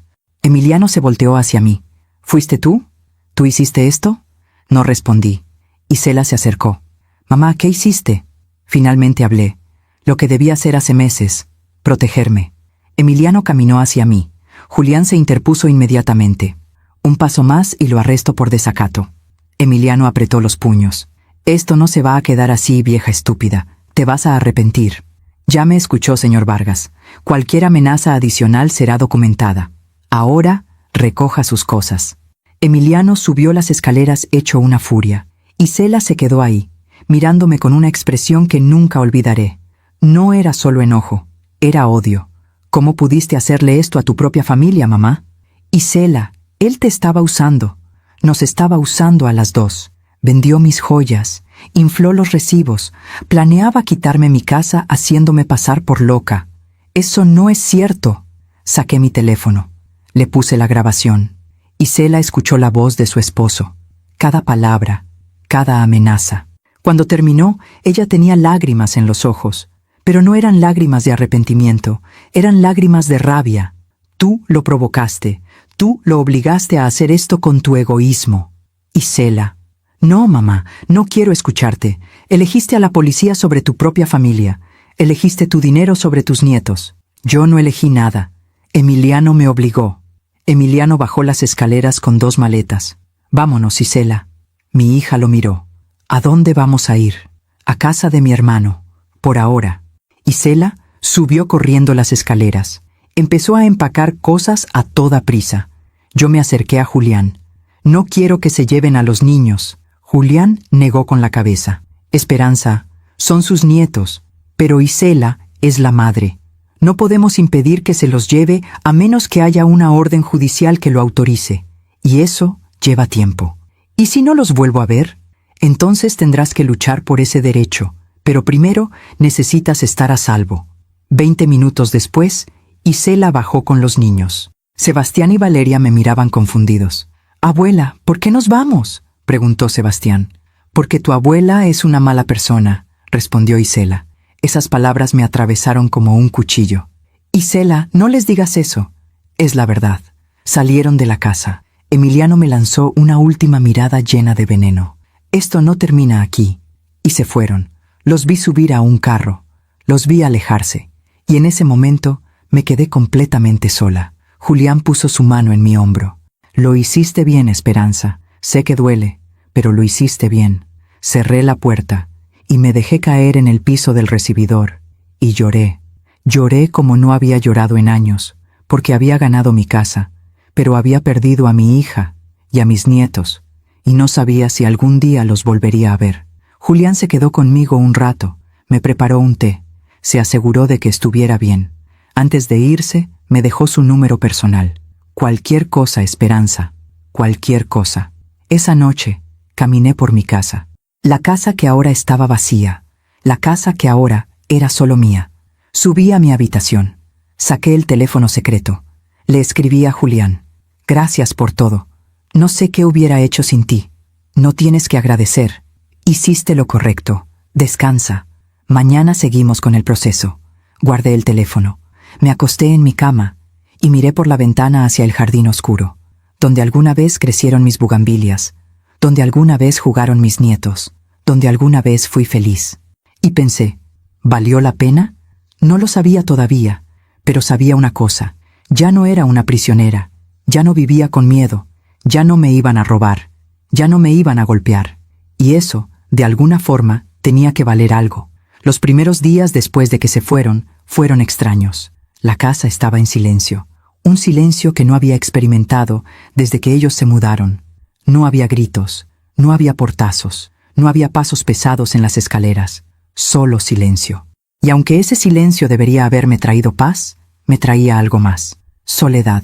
Speaker 1: Emiliano se volteó hacia mí. ¿Fuiste tú? ¿Tú hiciste esto? No respondí. Isela se acercó. Mamá, ¿qué hiciste? Finalmente hablé. Lo que debía hacer hace meses. Protegerme. Emiliano caminó hacia mí. Julián se interpuso inmediatamente. Un paso más y lo arresto por desacato. Emiliano apretó los puños. Esto no se va a quedar así, vieja estúpida. Te vas a arrepentir. Ya me escuchó, señor Vargas. Cualquier amenaza adicional será documentada. Ahora, recoja sus cosas. Emiliano subió las escaleras hecho una furia. Isela se quedó ahí, mirándome con una expresión que nunca olvidaré. No era solo enojo, era odio. ¿Cómo pudiste hacerle esto a tu propia familia, mamá? Isela, él te estaba usando. Nos estaba usando a las 2. Vendió mis joyas, infló los recibos, planeaba quitarme mi casa haciéndome pasar por loca. Eso no es cierto. Saqué mi teléfono. Le puse la grabación. Isela escuchó la voz de su esposo. Cada palabra, cada amenaza. Cuando terminó, ella tenía lágrimas en los ojos, pero no eran lágrimas de arrepentimiento, eran lágrimas de rabia. Tú lo provocaste, tú lo obligaste a hacer esto con tu egoísmo. Isela. No, mamá, no quiero escucharte. Elegiste a la policía sobre tu propia familia. Elegiste tu dinero sobre tus nietos. Yo no elegí nada. Emiliano me obligó. Emiliano bajó las escaleras con 2 maletas. Vámonos, Isela. Mi hija lo miró. ¿A dónde vamos a ir? A casa de mi hermano. Por ahora. Isela subió corriendo las escaleras. Empezó a empacar cosas a toda prisa. Yo me acerqué a Julián. No quiero que se lleven a los niños. Julián negó con la cabeza. Esperanza, son sus nietos, pero Isela es la madre. No podemos impedir que se los lleve a menos que haya una orden judicial que lo autorice. Y eso lleva tiempo. ¿Y si no los vuelvo a ver? Entonces tendrás que luchar por ese derecho, pero primero necesitas estar a salvo. 20 minutos después, Isela bajó con los niños. Sebastián y Valeria me miraban confundidos. «Abuela, ¿por qué nos vamos?», preguntó Sebastián. «Porque tu abuela es una mala persona», respondió Isela. Esas palabras me atravesaron como un cuchillo. «Isela, no les digas eso». Es la verdad. Salieron de la casa. Emiliano me lanzó una última mirada llena de veneno. «Esto no termina aquí». Y se fueron. Los vi subir a un carro. Los vi alejarse. Y en ese momento me quedé completamente sola. Julián puso su mano en mi hombro. «Lo hiciste bien, Esperanza. Sé que duele, pero lo hiciste bien. Cerré la puerta y me dejé caer en el piso del recibidor y lloré. Lloré como no había llorado en años, porque había ganado mi casa, pero había perdido a mi hija y a mis nietos, y no sabía si algún día los volvería a ver. Julián se quedó conmigo un rato, me preparó un té, se aseguró de que estuviera bien. Antes de irse, me dejó su número personal. Cualquier cosa, Esperanza, cualquier cosa. Esa noche, caminé por mi casa. La casa que ahora estaba vacía, la casa que ahora era solo mía. Subí a mi habitación, saqué el teléfono secreto, le escribí a Julián. Gracias por todo. No sé qué hubiera hecho sin ti. No tienes que agradecer. Hiciste lo correcto. Descansa. Mañana seguimos con el proceso. Guardé el teléfono. Me acosté en mi cama y miré por la ventana hacia el jardín oscuro, donde alguna vez crecieron mis bugambilias, donde alguna vez jugaron mis nietos, donde alguna vez fui feliz. Y pensé, ¿valió la pena? No lo sabía todavía, pero sabía una cosa. Ya no era una prisionera, ya no vivía con miedo, ya no me iban a robar, ya no me iban a golpear. Y eso, de alguna forma, tenía que valer algo. Los primeros días después de que se fueron extraños. La casa estaba en silencio, un silencio que no había experimentado desde que ellos se mudaron. No había gritos, no había portazos, no había pasos pesados en las escaleras, solo silencio. Y aunque ese silencio debería haberme traído paz, me traía algo más: soledad.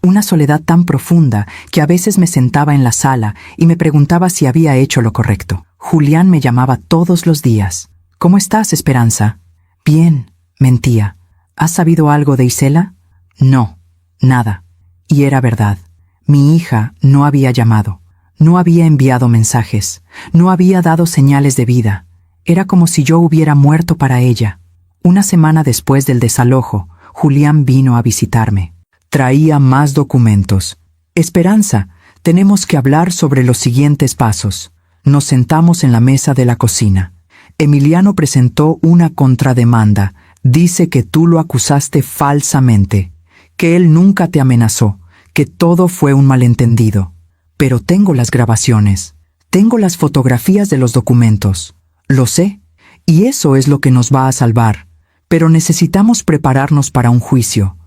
Speaker 1: Una soledad tan profunda que a veces me sentaba en la sala y me preguntaba si había hecho lo correcto. Julián me llamaba todos los días. ¿Cómo estás, Esperanza? Bien, mentía. ¿Has sabido algo de Isela? No, nada. Y era verdad. Mi hija no había llamado, no había enviado mensajes, no había dado señales de vida. Era como si yo hubiera muerto para ella. Una semana después del desalojo, Julián vino a visitarme. Traía más documentos. Esperanza, tenemos que hablar sobre los siguientes pasos. Nos sentamos en la mesa de la cocina. Emiliano presentó una contrademanda. Dice que tú lo acusaste falsamente, que él nunca te amenazó, que todo fue un malentendido. Pero tengo las grabaciones, tengo las fotografías de los documentos. Lo sé, y eso es lo que nos va a salvar. Pero necesitamos prepararnos para un juicio.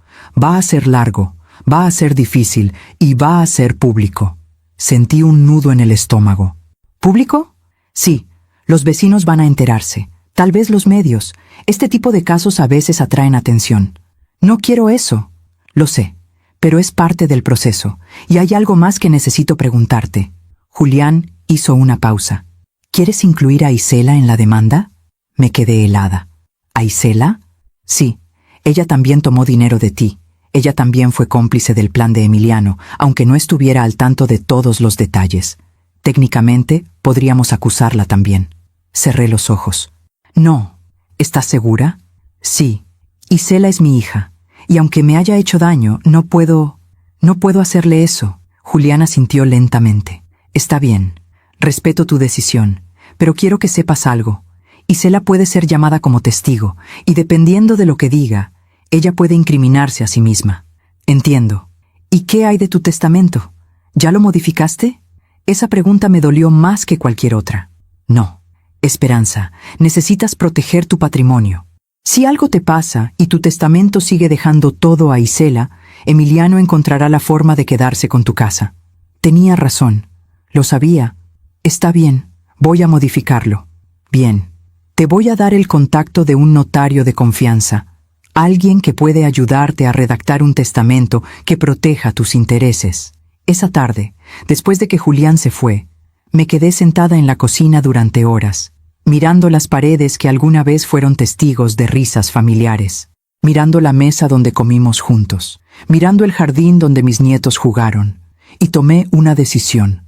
Speaker 1: Va a ser largo, va a ser difícil y va a ser público. Sentí un nudo en el estómago. ¿Público? Sí, los vecinos van a enterarse. Tal vez los medios. Este tipo de casos a veces atraen atención. No quiero eso. Lo sé, pero es parte del proceso. Y hay algo más que necesito preguntarte. Julián hizo una pausa. ¿Quieres incluir a Isela en la demanda? Me quedé helada. ¿A Isela? Sí, ella también tomó dinero de ti. Ella también fue cómplice del plan de Emiliano, aunque no estuviera al tanto de todos los detalles. Técnicamente, podríamos acusarla también. Cerré los ojos. No. ¿Estás segura? Sí. Isela es mi hija, y aunque me haya hecho daño, no puedo hacerle eso. Juliana sintió lentamente. Está bien. Respeto tu decisión, pero quiero que sepas algo. Isela puede ser llamada como testigo, y dependiendo de lo que diga, ella puede incriminarse a sí misma. Entiendo. ¿Y qué hay de tu testamento? ¿Ya lo modificaste? Esa pregunta me dolió más que cualquier otra. No. Esperanza, necesitas proteger tu patrimonio. Si algo te pasa y tu testamento sigue dejando todo a Isela, Emiliano encontrará la forma de quedarse con tu casa. Tenía razón. Lo sabía. Está bien, voy a modificarlo. Bien. Te voy a dar el contacto de un notario de confianza, alguien que puede ayudarte a redactar un testamento que proteja tus intereses. Esa tarde, después de que Julián se fue, me quedé sentada en la cocina durante horas, mirando las paredes que alguna vez fueron testigos de risas familiares, mirando la mesa donde comimos juntos, mirando el jardín donde mis nietos jugaron, y tomé una decisión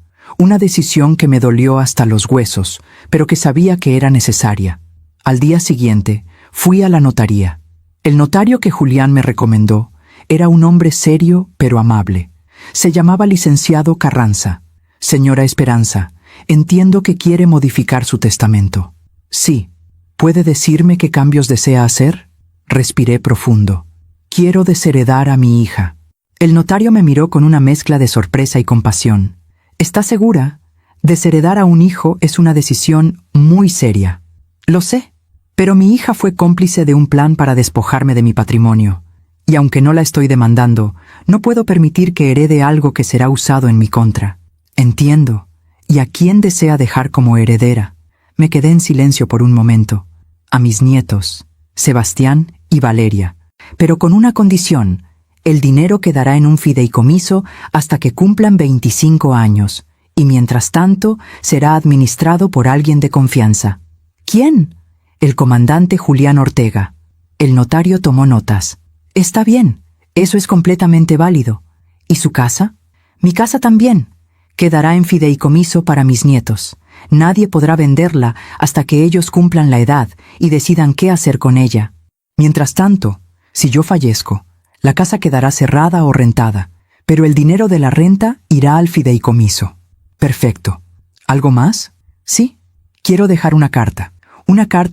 Speaker 1: que me dolió hasta los huesos, pero que sabía que era necesaria. Al día siguiente, fui a la notaría. El notario que Julián me recomendó era un hombre serio pero amable. Se llamaba licenciado Carranza. Señora Esperanza, entiendo que quiere modificar su testamento. Sí. ¿Puede decirme qué cambios desea hacer? Respiré profundo. Quiero desheredar a mi hija. El notario me miró con una mezcla de sorpresa y compasión. ¿Está segura? Desheredar a un hijo es una decisión muy seria. Lo sé, pero mi hija fue cómplice de un plan para despojarme de mi patrimonio. Y aunque no la estoy demandando, no puedo permitir que herede algo que será usado en mi contra. Entiendo. ¿Y a quién desea dejar como heredera? Me quedé en silencio por un momento. A mis nietos, Sebastián y Valeria. Pero con una condición: el dinero quedará en un fideicomiso hasta que cumplan 25 años, y mientras tanto será administrado por alguien de confianza. ¿Quién? El comandante Julián Ortega. El notario tomó notas. Está bien, eso es completamente válido. ¿Y su casa? Mi casa también. Quedará en fideicomiso para mis nietos. Nadie podrá venderla hasta que ellos cumplan la edad y decidan qué hacer con ella. Mientras tanto, si yo fallezco, la casa quedará cerrada o rentada, pero el dinero de la renta irá al fideicomiso. Perfecto. ¿Algo más? Sí. Quiero dejar una carta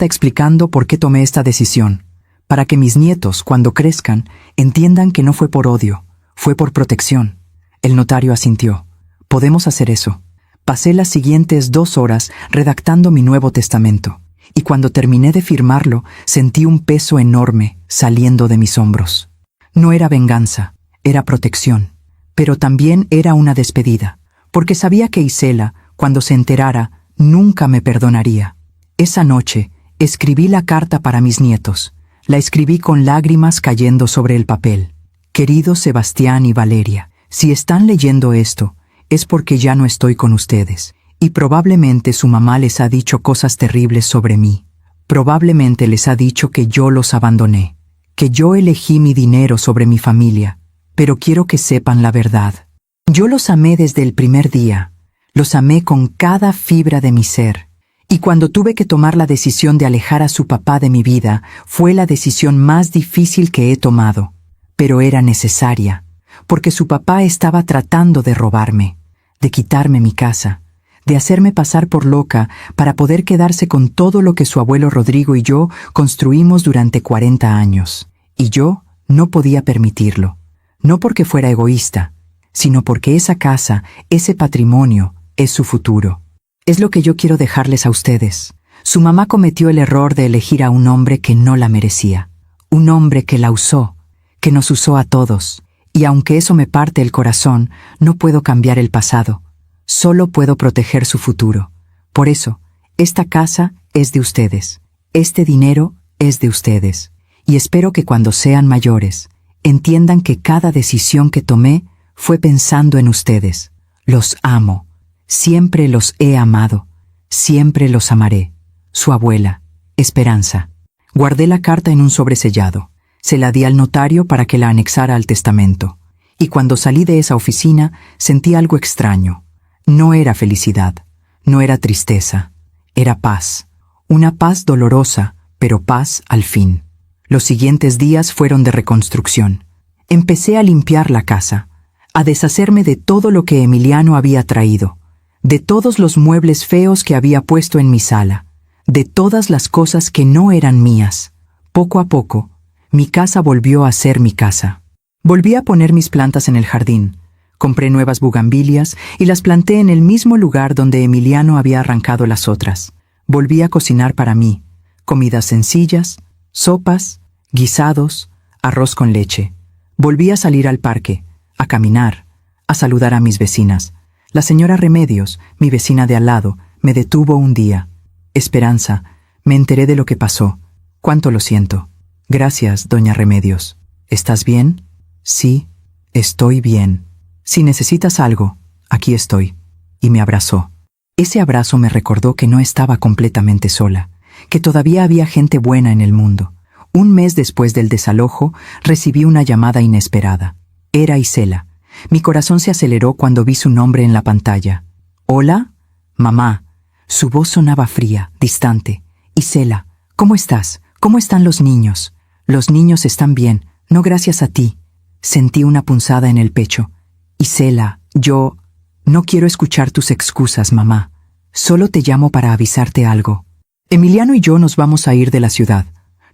Speaker 1: explicando por qué tomé esta decisión, para que mis nietos, cuando crezcan, entiendan que no fue por odio, fue por protección. El notario asintió. Podemos hacer eso. Pasé las siguientes 2 horas redactando mi nuevo testamento, y cuando terminé de firmarlo, sentí un peso enorme saliendo de mis hombros. No era venganza, era protección, pero también era una despedida, porque sabía que Isela, cuando se enterara, nunca me perdonaría. Esa noche, escribí la carta para mis nietos. La escribí con lágrimas cayendo sobre el papel. Queridos Sebastián y Valeria, si están leyendo esto, es porque ya no estoy con ustedes, y probablemente su mamá les ha dicho cosas terribles sobre mí. Probablemente les ha dicho que yo los abandoné, que yo elegí mi dinero sobre mi familia, pero quiero que sepan la verdad. Yo los amé desde el primer día, los amé con cada fibra de mi ser. Y cuando tuve que tomar la decisión de alejar a su papá de mi vida, fue la decisión más difícil que he tomado. Pero era necesaria, porque su papá estaba tratando de robarme, de quitarme mi casa, de hacerme pasar por loca para poder quedarse con todo lo que su abuelo Rodrigo y yo construimos durante 40 años. Y yo no podía permitirlo, no porque fuera egoísta, sino porque esa casa, ese patrimonio, es su futuro. Es lo que yo quiero dejarles a ustedes. Su mamá cometió el error de elegir a un hombre que no la merecía. Un hombre que la usó, que nos usó a todos. Y aunque eso me parte el corazón, no puedo cambiar el pasado. Solo puedo proteger su futuro. Por eso, esta casa es de ustedes. Este dinero es de ustedes. Y espero que cuando sean mayores, entiendan que cada decisión que tomé fue pensando en ustedes. Los amo. Siempre los he amado, siempre los amaré. Su abuela, Esperanza. Guardé la carta en un sobresellado. Se la di al notario para que la anexara al testamento. Y cuando salí de esa oficina, sentí algo extraño. No era felicidad, no era tristeza, era paz. Una paz dolorosa, pero paz al fin. Los siguientes días fueron de reconstrucción. Empecé a limpiar la casa, a deshacerme de todo lo que Emiliano había traído, de todos los muebles feos que había puesto en mi sala, de todas las cosas que no eran mías. Poco a poco, mi casa volvió a ser mi casa. Volví a poner mis plantas en el jardín. Compré nuevas bugambilias y las planté en el mismo lugar donde Emiliano había arrancado las otras. Volví a cocinar para mí, comidas sencillas, sopas, guisados, arroz con leche. Volví a salir al parque, a caminar, a saludar a mis vecinas. La señora Remedios, mi vecina de al lado, me detuvo un día. Esperanza, me enteré de lo que pasó. Cuánto lo siento. Gracias, doña Remedios. ¿Estás bien? Sí, estoy bien. Si necesitas algo, aquí estoy. Y me abrazó. Ese abrazo me recordó que no estaba completamente sola, que todavía había gente buena en el mundo. Un mes después del desalojo, recibí una llamada inesperada. Era Isela. Mi corazón se aceleró cuando vi su nombre en la pantalla. ¿Hola? Mamá. Su voz sonaba fría, distante. Isela, ¿cómo estás? ¿Cómo están los niños? Los niños están bien, no gracias a ti. Sentí una punzada en el pecho. Isela, yo... No quiero escuchar tus excusas, mamá. Solo te llamo para avisarte algo. Emiliano y yo nos vamos a ir de la ciudad.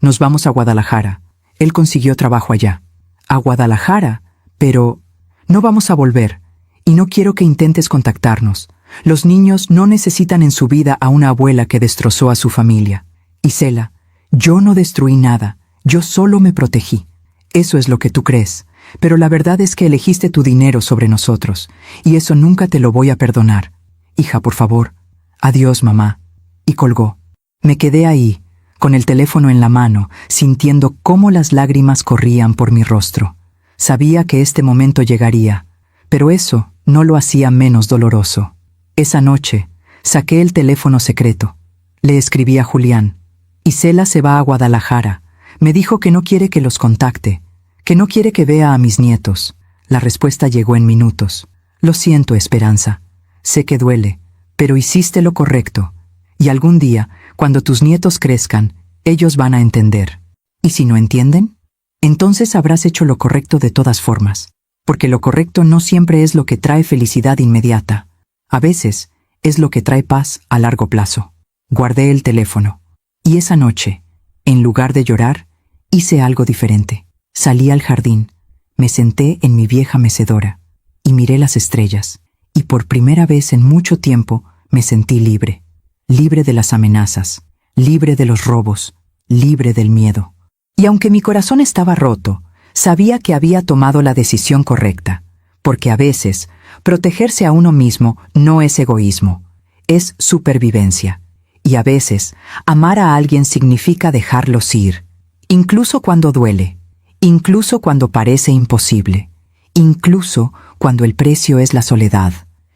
Speaker 1: Nos vamos a Guadalajara. Él consiguió trabajo allá. ¿A Guadalajara? Pero... no vamos a volver. Y no quiero que intentes contactarnos. Los niños no necesitan en su vida a una abuela que destrozó a su familia. Isela, yo no destruí nada, yo solo me protegí. Eso es lo que tú crees, pero la verdad es que elegiste tu dinero sobre nosotros, y eso nunca te lo voy a perdonar. Hija, por favor. Adiós, mamá. Y colgó. Me quedé ahí, con el teléfono en la mano, sintiendo cómo las lágrimas corrían por mi rostro. Sabía que este momento llegaría, pero eso no lo hacía menos doloroso. Esa noche, saqué el teléfono secreto. Le escribí a Julián. Isela se va a Guadalajara. Me dijo que no quiere que los contacte, que no quiere que vea a mis nietos. La respuesta llegó en minutos. Lo siento, Esperanza. Sé que duele, pero hiciste lo correcto. Y algún día, cuando tus nietos crezcan, ellos van a entender. ¿Y si no entienden? Entonces habrás hecho lo correcto de todas formas, porque lo correcto no siempre es lo que trae felicidad inmediata. A veces, es lo que trae paz a largo plazo. Guardé el teléfono. Y esa noche, en lugar de llorar, hice algo diferente. Salí al jardín, me senté en mi vieja mecedora y miré las estrellas. Y por primera vez en mucho tiempo me sentí libre. Libre de las amenazas, libre de los robos, libre del miedo. Y aunque mi corazón estaba roto, sabía que había tomado la decisión correcta, porque a veces, protegerse a uno mismo no es egoísmo, es supervivencia. Y a veces, amar a alguien significa dejarlos ir, incluso cuando duele, incluso cuando parece imposible, incluso cuando el precio es la soledad.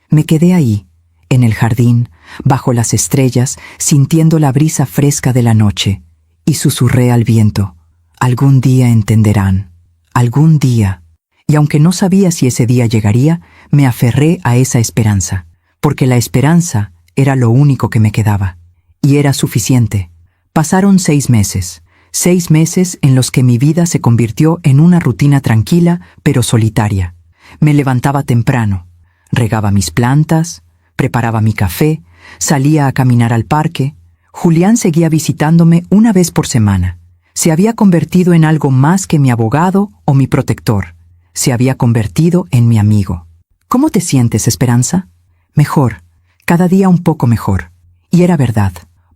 Speaker 1: Me quedé ahí, en el jardín, bajo las estrellas, sintiendo la brisa fresca de la noche, y susurré al viento: algún día entenderán, algún día. Y aunque no sabía si ese día llegaría, me aferré a esa esperanza, porque la esperanza era lo único que me quedaba. Y era suficiente. Pasaron 6 meses, 6 meses en los que mi vida se convirtió en una rutina tranquila, pero solitaria. Me levantaba temprano, regaba mis plantas, preparaba mi café, salía a caminar al parque. Julián seguía visitándome una vez por semana. Se había convertido en algo más que mi abogado o mi protector. Se había convertido en mi amigo. ¿Cómo te sientes, Esperanza? Mejor, cada día un poco mejor. Y era verdad.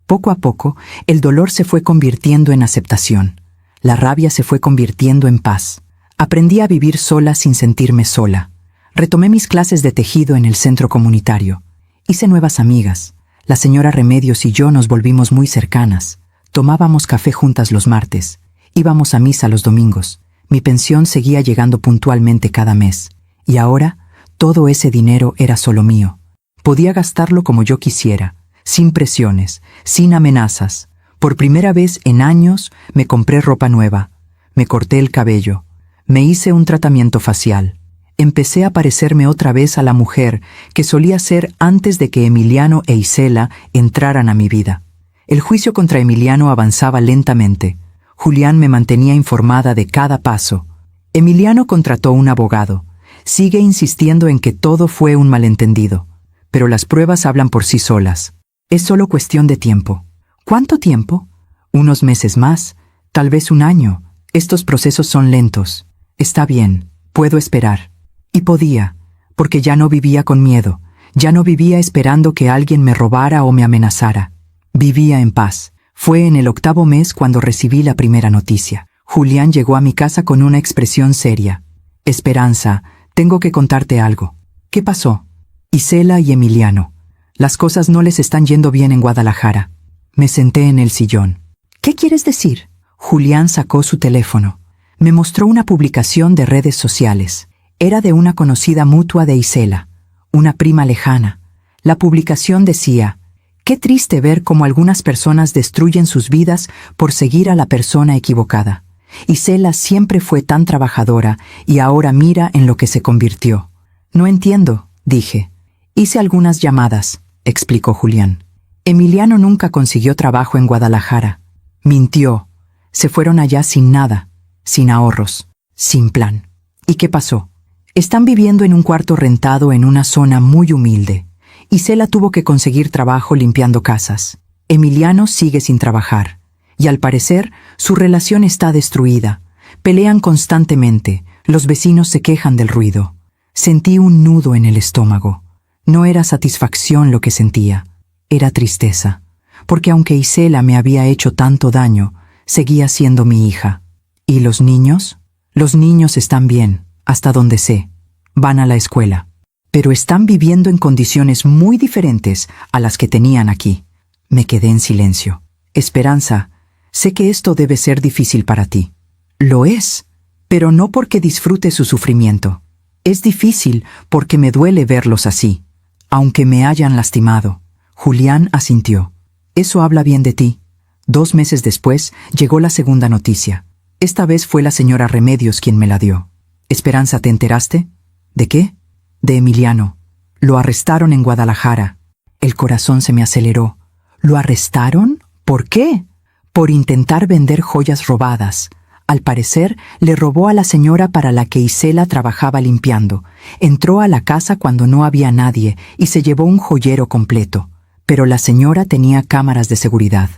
Speaker 1: Poco a poco, el dolor se fue convirtiendo en aceptación. La rabia se fue convirtiendo en paz. Aprendí a vivir sola sin sentirme sola. Retomé mis clases de tejido en el centro comunitario. Hice nuevas amigas. La señora Remedios y yo nos volvimos muy cercanas. Tomábamos café juntas los martes. Íbamos a misa los domingos. Mi pensión seguía llegando puntualmente cada mes. Y ahora, todo ese dinero era solo mío. Podía gastarlo como yo quisiera, sin presiones, sin amenazas. Por primera vez en años me compré ropa nueva, me corté el cabello, me hice un tratamiento facial. Empecé a parecerme otra vez a la mujer que solía ser antes de que Emiliano e Isela entraran a mi vida. El juicio contra Emiliano avanzaba lentamente. Julián me mantenía informada de cada paso. Emiliano contrató un abogado. Sigue insistiendo en que todo fue un malentendido, pero las pruebas hablan por sí solas. Es solo cuestión de tiempo. ¿Cuánto tiempo? Unos meses más, tal vez un año. Estos procesos son lentos. Está bien, puedo esperar. Y podía, porque ya no vivía con miedo, ya no vivía esperando que alguien me robara o me amenazara. Vivía en paz. Fue en el 8º mes cuando recibí la primera noticia. Julián llegó a mi casa con una expresión seria. Esperanza, tengo que contarte algo. ¿Qué pasó? Isela y Emiliano. Las cosas no les están yendo bien en Guadalajara. Me senté en el sillón. ¿Qué quieres decir? Julián sacó su teléfono. Me mostró una publicación de redes sociales. Era de una conocida mutua de Isela, una prima lejana. La publicación decía: qué triste ver cómo algunas personas destruyen sus vidas por seguir a la persona equivocada. Isela siempre fue tan trabajadora y ahora mira en lo que se convirtió. No entiendo, dije. Hice algunas llamadas, explicó Julián. Emiliano nunca consiguió trabajo en Guadalajara. Mintió. Se fueron allá sin nada, sin ahorros, sin plan. ¿Y qué pasó? Están viviendo en un cuarto rentado en una zona muy humilde. Isela tuvo que conseguir trabajo limpiando casas. Emiliano sigue sin trabajar. Y al parecer, su relación está destruida. Pelean constantemente. Los vecinos se quejan del ruido. Sentí un nudo en el estómago. No era satisfacción lo que sentía, era tristeza, porque aunque Isela me había hecho tanto daño, seguía siendo mi hija. ¿Y los niños? Los niños están bien, hasta donde sé. Van a la escuela. Pero están viviendo en condiciones muy diferentes a las que tenían aquí. Me quedé en silencio. Esperanza, sé que esto debe ser difícil para ti. Lo es, pero no porque disfrute su sufrimiento. Es difícil porque me duele verlos así, aunque me hayan lastimado. Julián asintió. Eso habla bien de ti. 2 meses después llegó la segunda noticia. Esta vez fue la señora Remedios quien me la dio. Esperanza, ¿te enteraste? ¿De qué? De Emiliano. Lo arrestaron en Guadalajara. El corazón se me aceleró. ¿Lo arrestaron? ¿Por qué? Por intentar vender joyas robadas. Al parecer, le robó a la señora para la que Isela trabajaba limpiando. Entró a la casa cuando no había nadie y se llevó un joyero completo. Pero la señora tenía cámaras de seguridad.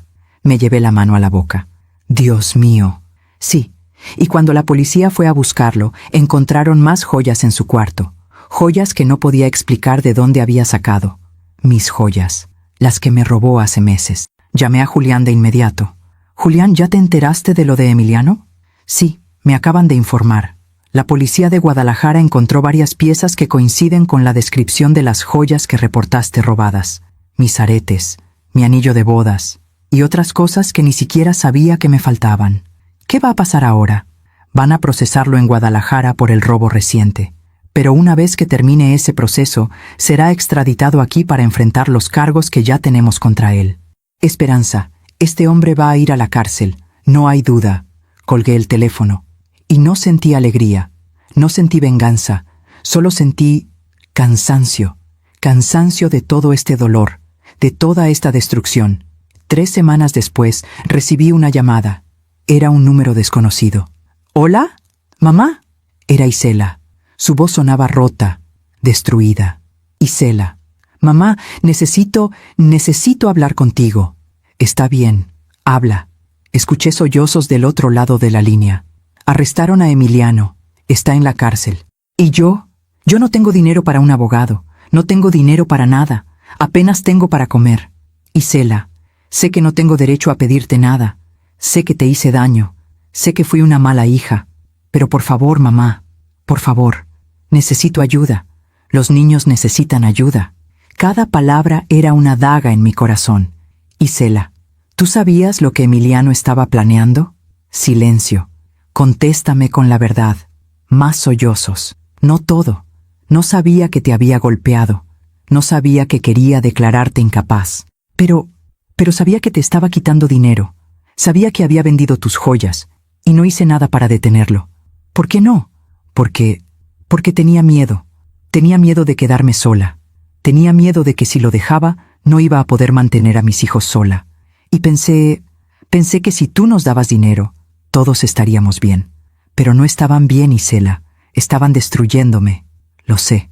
Speaker 1: Me llevé la mano a la boca. Dios mío. Sí, y cuando la policía fue a buscarlo, encontraron más joyas en su cuarto. Joyas que no podía explicar de dónde había sacado. Mis joyas, las que me robó hace meses. Llamé a Julián de inmediato. «Julián, ¿ya te enteraste de lo de Emiliano?» «Sí, me acaban de informar. La policía de Guadalajara encontró varias piezas que coinciden con la descripción de las joyas que reportaste robadas. Mis aretes, mi anillo de bodas y otras cosas que ni siquiera sabía que me faltaban. ¿Qué va a pasar ahora? Van a procesarlo en Guadalajara por el robo reciente. Pero una vez que termine ese proceso, será extraditado aquí para enfrentar los cargos que ya tenemos contra él. Esperanza, este hombre va a ir a la cárcel, no hay duda». Colgué el teléfono. Y no sentí alegría, no sentí venganza, solo sentí cansancio. Cansancio de todo este dolor, de toda esta destrucción. 3 semanas después, recibí una llamada. Era un número desconocido. «¿Hola? ¿Mamá?» Era Isela. Su voz sonaba rota, destruida. «Isela, mamá, necesito hablar contigo». «Está bien, habla». Escuché sollozos del otro lado de la línea. «Arrestaron a Emiliano. Está en la cárcel. ¿Y yo? Yo no tengo dinero para un abogado. No tengo dinero para nada. Apenas tengo para comer. Isela, sé que no tengo derecho a pedirte nada. Sé que te hice daño. Sé que fui una mala hija. Pero por favor, mamá, por favor, necesito ayuda. Los niños necesitan ayuda». Cada palabra era una daga en mi corazón. «Isela, ¿tú sabías lo que Emiliano estaba planeando?» Silencio. «Contéstame con la verdad». Más sollozos. «No todo. No sabía que te había golpeado. No sabía que quería declararte incapaz. Pero sabía que te estaba quitando dinero. Sabía que había vendido tus joyas. Y no hice nada para detenerlo. ¿Por qué no? Porque tenía miedo. Tenía miedo de quedarme sola. Tenía miedo de que si lo dejaba, no iba a poder mantener a mis hijos sola. Y pensé que si tú nos dabas dinero, todos estaríamos bien. Pero no estaban bien, Isela. Estaban destruyéndome. Lo sé,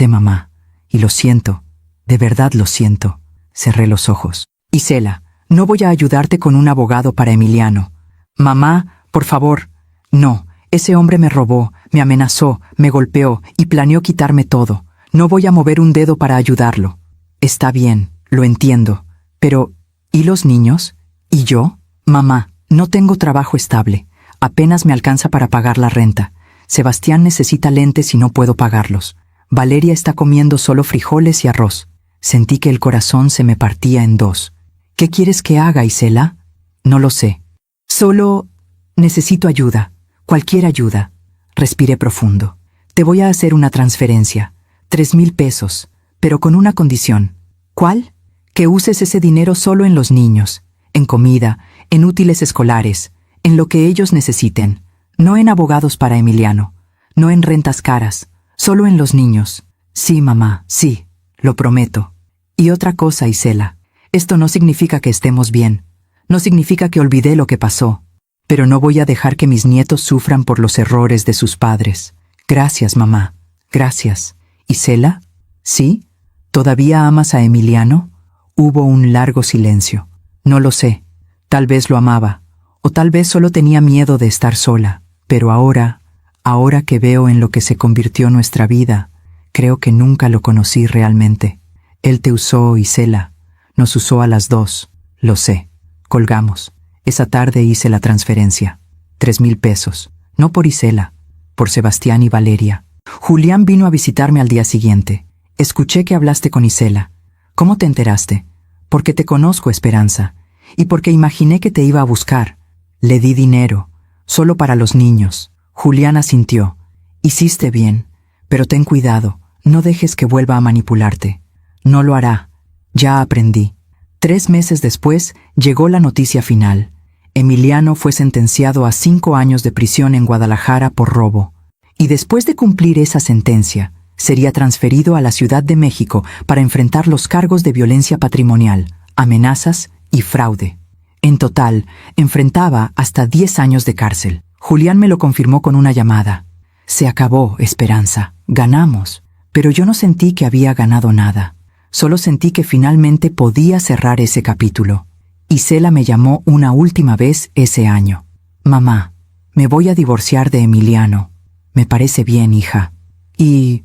Speaker 1: mamá. Y lo siento. De verdad lo siento». Cerré los ojos. «Isela, no voy a ayudarte con un abogado para Emiliano. Mamá, por favor. No, ese hombre me robó, me amenazó, me golpeó y planeó quitarme todo. No voy a mover un dedo para ayudarlo». «Está bien, lo entiendo. Pero ¿y los niños? ¿Y yo? Mamá, no tengo trabajo estable. Apenas me alcanza para pagar la renta. Sebastián necesita lentes y no puedo pagarlos. Valeria está comiendo solo frijoles y arroz». Sentí que el corazón se me partía en 2. «¿Qué quieres que haga, Isela?» «No lo sé. Solo necesito ayuda. Cualquier ayuda». Respiré profundo. «Te voy a hacer una transferencia. 3,000 pesos. Pero con una condición». «¿Cuál?» «Que uses ese dinero solo en los niños, en comida, en útiles escolares, en lo que ellos necesiten. No en abogados para Emiliano, no en rentas caras, solo en los niños». «Sí, mamá, sí, lo prometo». «Y otra cosa, Isela, esto no significa que estemos bien, no significa que olvidé lo que pasó, pero no voy a dejar que mis nietos sufran por los errores de sus padres». «Gracias, mamá, gracias». «Isela, ¿sí? ¿Todavía amas a Emiliano?» Hubo un largo silencio. «No lo sé. Tal vez lo amaba, o tal vez solo tenía miedo de estar sola. Pero ahora Ahora que veo en lo que se convirtió nuestra vida, creo que nunca lo conocí realmente. Él te usó, Isela. Nos usó a las dos. Lo sé. Colgamos. Esa tarde hice la transferencia. 3,000 pesos. No por Isela, por Sebastián y Valeria. Julián vino a visitarme al día siguiente. Escuché que hablaste con Isela. ¿Cómo te enteraste? Porque te conozco, Esperanza, y porque imaginé que te iba a buscar. Le di dinero, solo para los niños. Julián asintió. Hiciste bien, pero ten cuidado, no dejes que vuelva a manipularte. No lo hará. Ya aprendí. 3 meses después llegó la noticia final. Emiliano fue sentenciado a 5 años de prisión en Guadalajara por robo. Y después de cumplir esa sentencia, sería transferido a la Ciudad de México para enfrentar los cargos de violencia patrimonial, amenazas y fraude. En total, enfrentaba hasta 10 años de cárcel. Julián me lo confirmó con una llamada. Se acabó, Esperanza. Ganamos. Pero yo no sentí que había ganado nada. Solo sentí que finalmente podía cerrar ese capítulo. Isela me llamó una última vez ese año. Mamá, me voy a divorciar de Emiliano. Me parece bien, hija. Y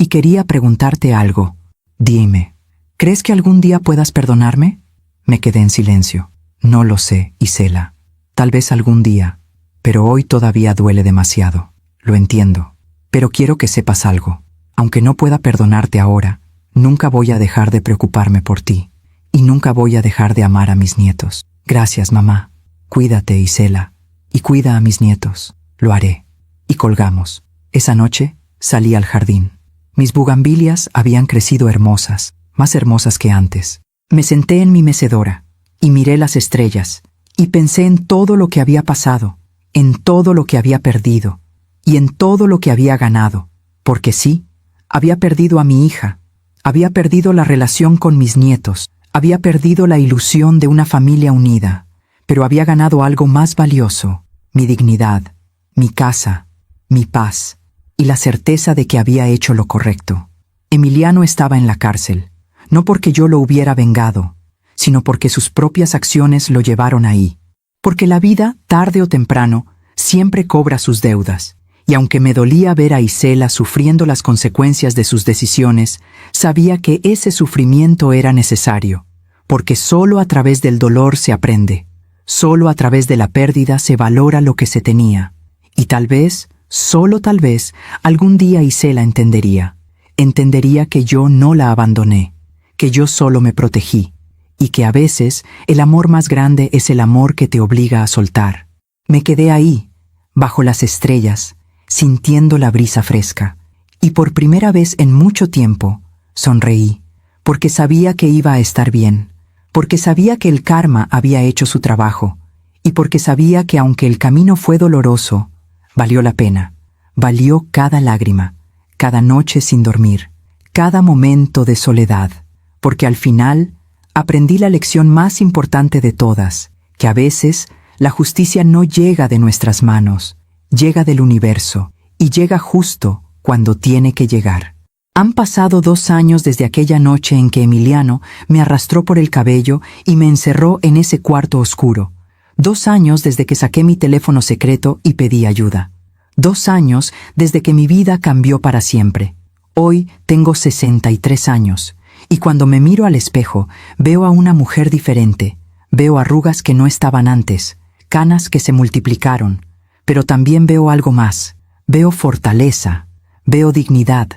Speaker 1: quería preguntarte algo. Dime, ¿crees que algún día puedas perdonarme? Me quedé en silencio. No lo sé, Isela. Tal vez algún día. Pero hoy todavía duele demasiado. Lo entiendo. Pero quiero que sepas algo. Aunque no pueda perdonarte ahora, nunca voy a dejar de preocuparme por ti. Y nunca voy a dejar de amar a mis nietos. Gracias, mamá. Cuídate, Isela. Y cuida a mis nietos. Lo haré. Y colgamos. Esa noche salí al jardín. Mis bugambilias habían crecido hermosas, más hermosas que antes. Me senté en mi mecedora y miré las estrellas y pensé en todo lo que había pasado, en todo lo que había perdido y en todo lo que había ganado. Porque sí, había perdido a mi hija, había perdido la relación con mis nietos, había perdido la ilusión de una familia unida, pero había ganado algo más valioso, mi dignidad, mi casa, mi paz y la certeza de que había hecho lo correcto. Emiliano estaba en la cárcel, no porque yo lo hubiera vengado, sino porque sus propias acciones lo llevaron ahí. Porque la vida, tarde o temprano, siempre cobra sus deudas, y aunque me dolía ver a Isela sufriendo las consecuencias de sus decisiones, sabía que ese sufrimiento era necesario, porque solo a través del dolor se aprende, solo a través de la pérdida se valora lo que se tenía, y tal vez, solo tal vez, algún día Isela entendería que yo no la abandoné, que yo solo me protegí, y que a veces el amor más grande es el amor que te obliga a soltar. Me quedé ahí, bajo las estrellas, sintiendo la brisa fresca, y por primera vez en mucho tiempo sonreí, porque sabía que iba a estar bien, porque sabía que el karma había hecho su trabajo, y porque sabía que aunque el camino fue doloroso, valió la pena, valió cada lágrima, cada noche sin dormir, cada momento de soledad, porque al final aprendí la lección más importante de todas, que a veces la justicia no llega de nuestras manos, llega del universo, y llega justo cuando tiene que llegar. Han pasado 2 años desde aquella noche en que Emiliano me arrastró por el cabello y me encerró en ese cuarto oscuro. 2 años desde que saqué mi teléfono secreto y pedí ayuda. 2 años desde que mi vida cambió para siempre. Hoy tengo 63 años, y cuando me miro al espejo, veo a una mujer diferente. Veo arrugas que no estaban antes, canas que se multiplicaron, pero también veo algo más. Veo fortaleza, veo dignidad,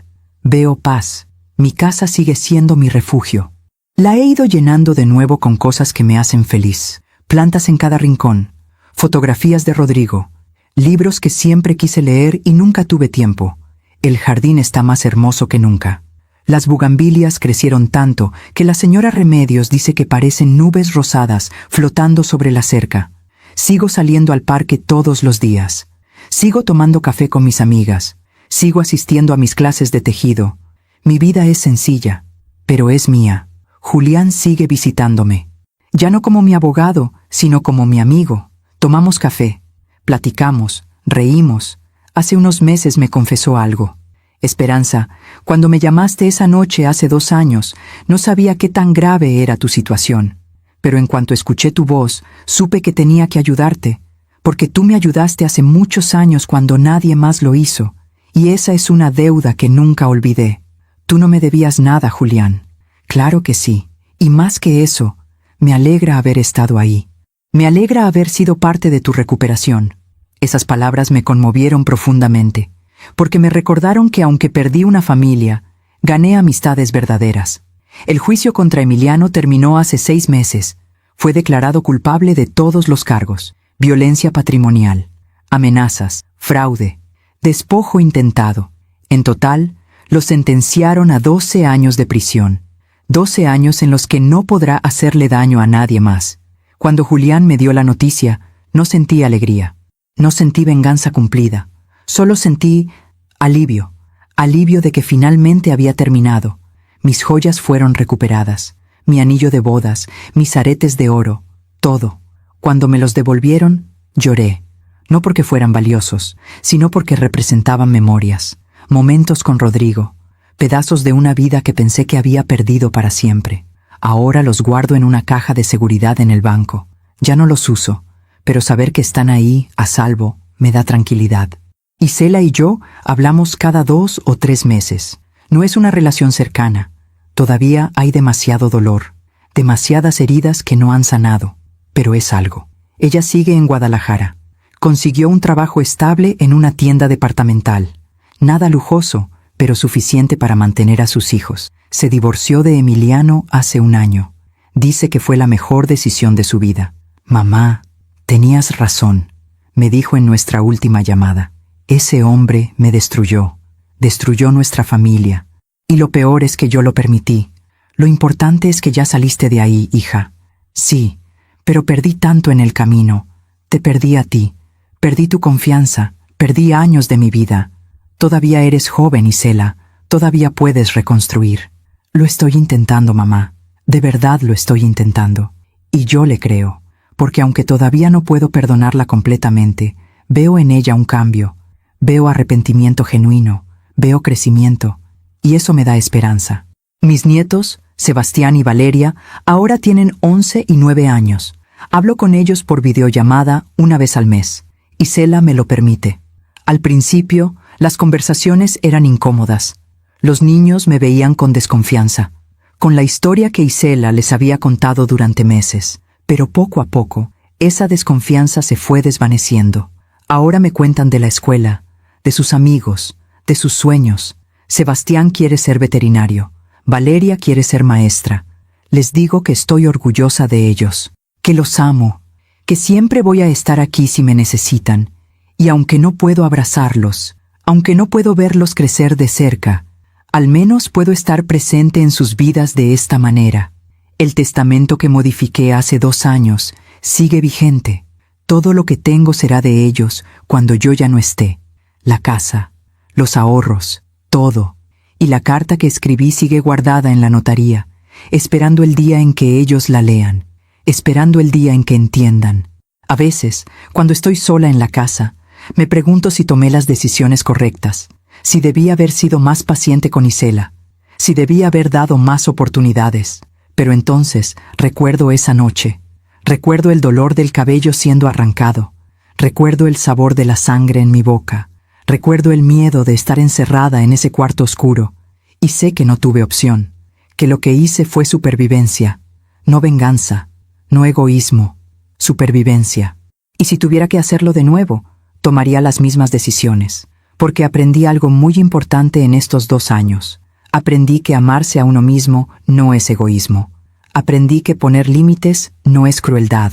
Speaker 1: veo paz. Mi casa sigue siendo mi refugio. La he ido llenando de nuevo con cosas que me hacen feliz. Plantas en cada rincón, fotografías de Rodrigo, libros que siempre quise leer y nunca tuve tiempo. El jardín está más hermoso que nunca. Las bugambilias crecieron tanto que la señora Remedios dice que parecen nubes rosadas flotando sobre la cerca. Sigo saliendo al parque todos los días. Sigo tomando café con mis amigas. Sigo asistiendo a mis clases de tejido. Mi vida es sencilla, pero es mía. Julián sigue visitándome. Ya no como mi abogado, sino como mi amigo. Tomamos café, platicamos, reímos. Hace unos meses me confesó algo. Esperanza, cuando me llamaste esa noche hace 2 años, no sabía qué tan grave era tu situación. Pero en cuanto escuché tu voz, supe que tenía que ayudarte, porque tú me ayudaste hace muchos años cuando nadie más lo hizo, y esa es una deuda que nunca olvidé. Tú no me debías nada, Julián. Claro que sí, y más que eso, me alegra haber estado ahí. Me alegra haber sido parte de tu recuperación. Esas palabras me conmovieron profundamente, porque me recordaron que aunque perdí una familia, gané amistades verdaderas. El juicio contra Emiliano terminó hace 6 meses. Fue declarado culpable de todos los cargos: violencia patrimonial, amenazas, fraude, despojo intentado. En total, lo sentenciaron a 12 años de prisión. 12 años en los que no podrá hacerle daño a nadie más. Cuando Julián me dio la noticia, no sentí alegría. No sentí venganza cumplida. Solo sentí alivio. Alivio de que finalmente había terminado. Mis joyas fueron recuperadas. Mi anillo de bodas, mis aretes de oro, todo. Cuando me los devolvieron, lloré. No porque fueran valiosos, sino porque representaban memorias, momentos con Rodrigo, pedazos de una vida que pensé que había perdido para siempre. Ahora los guardo en una caja de seguridad en el banco. Ya no los uso, pero saber que están ahí, a salvo, me da tranquilidad. Isela y yo hablamos cada 2 o 3 meses. No es una relación cercana. Todavía hay demasiado dolor, demasiadas heridas que no han sanado, pero es algo. Ella sigue en Guadalajara. Consiguió un trabajo estable en una tienda departamental. Nada lujoso, pero suficiente para mantener a sus hijos. Se divorció de Emiliano hace 1 año. Dice que fue la mejor decisión de su vida. Mamá, tenías razón, me dijo en nuestra última llamada. Ese hombre me destruyó nuestra familia. Y lo peor es que yo lo permití. Lo importante es que ya saliste de ahí, hija. Sí, pero perdí tanto en el camino. Te perdí a ti. Perdí tu confianza. Perdí años de mi vida. Todavía eres joven, Isela. Todavía puedes reconstruir. Lo estoy intentando, mamá. De verdad lo estoy intentando. Y yo le creo, porque aunque todavía no puedo perdonarla completamente, veo en ella un cambio. Veo arrepentimiento genuino. Veo crecimiento. Y eso me da esperanza. Mis nietos, Sebastián y Valeria, ahora tienen 11 y 9 años. Hablo con ellos por videollamada 1 vez al mes. Isela me lo permite. Al principio, las conversaciones eran incómodas. Los niños me veían con desconfianza, con la historia que Isela les había contado durante meses. Pero poco a poco, esa desconfianza se fue desvaneciendo. Ahora me cuentan de la escuela, de sus amigos, de sus sueños. Sebastián quiere ser veterinario. Valeria quiere ser maestra. Les digo que estoy orgullosa de ellos, que los amo, que siempre voy a estar aquí si me necesitan. Y aunque no puedo abrazarlos, aunque no puedo verlos crecer de cerca, al menos puedo estar presente en sus vidas de esta manera. El testamento que modifiqué hace 2 años sigue vigente. Todo lo que tengo será de ellos cuando yo ya no esté. La casa, los ahorros, todo. Y la carta que escribí sigue guardada en la notaría, esperando el día en que ellos la lean, esperando el día en que entiendan. A veces, cuando estoy sola en la casa, me pregunto si tomé las decisiones correctas, si debí haber sido más paciente con Isela, si debí haber dado más oportunidades. Pero entonces recuerdo esa noche, recuerdo el dolor del cabello siendo arrancado, recuerdo el sabor de la sangre en mi boca, recuerdo el miedo de estar encerrada en ese cuarto oscuro, y sé que no tuve opción, que lo que hice fue supervivencia, no venganza, no egoísmo, supervivencia. Y si tuviera que hacerlo de nuevo, tomaría las mismas decisiones, porque aprendí algo muy importante en estos 2 años. Aprendí que amarse a uno mismo no es egoísmo. Aprendí que poner límites no es crueldad.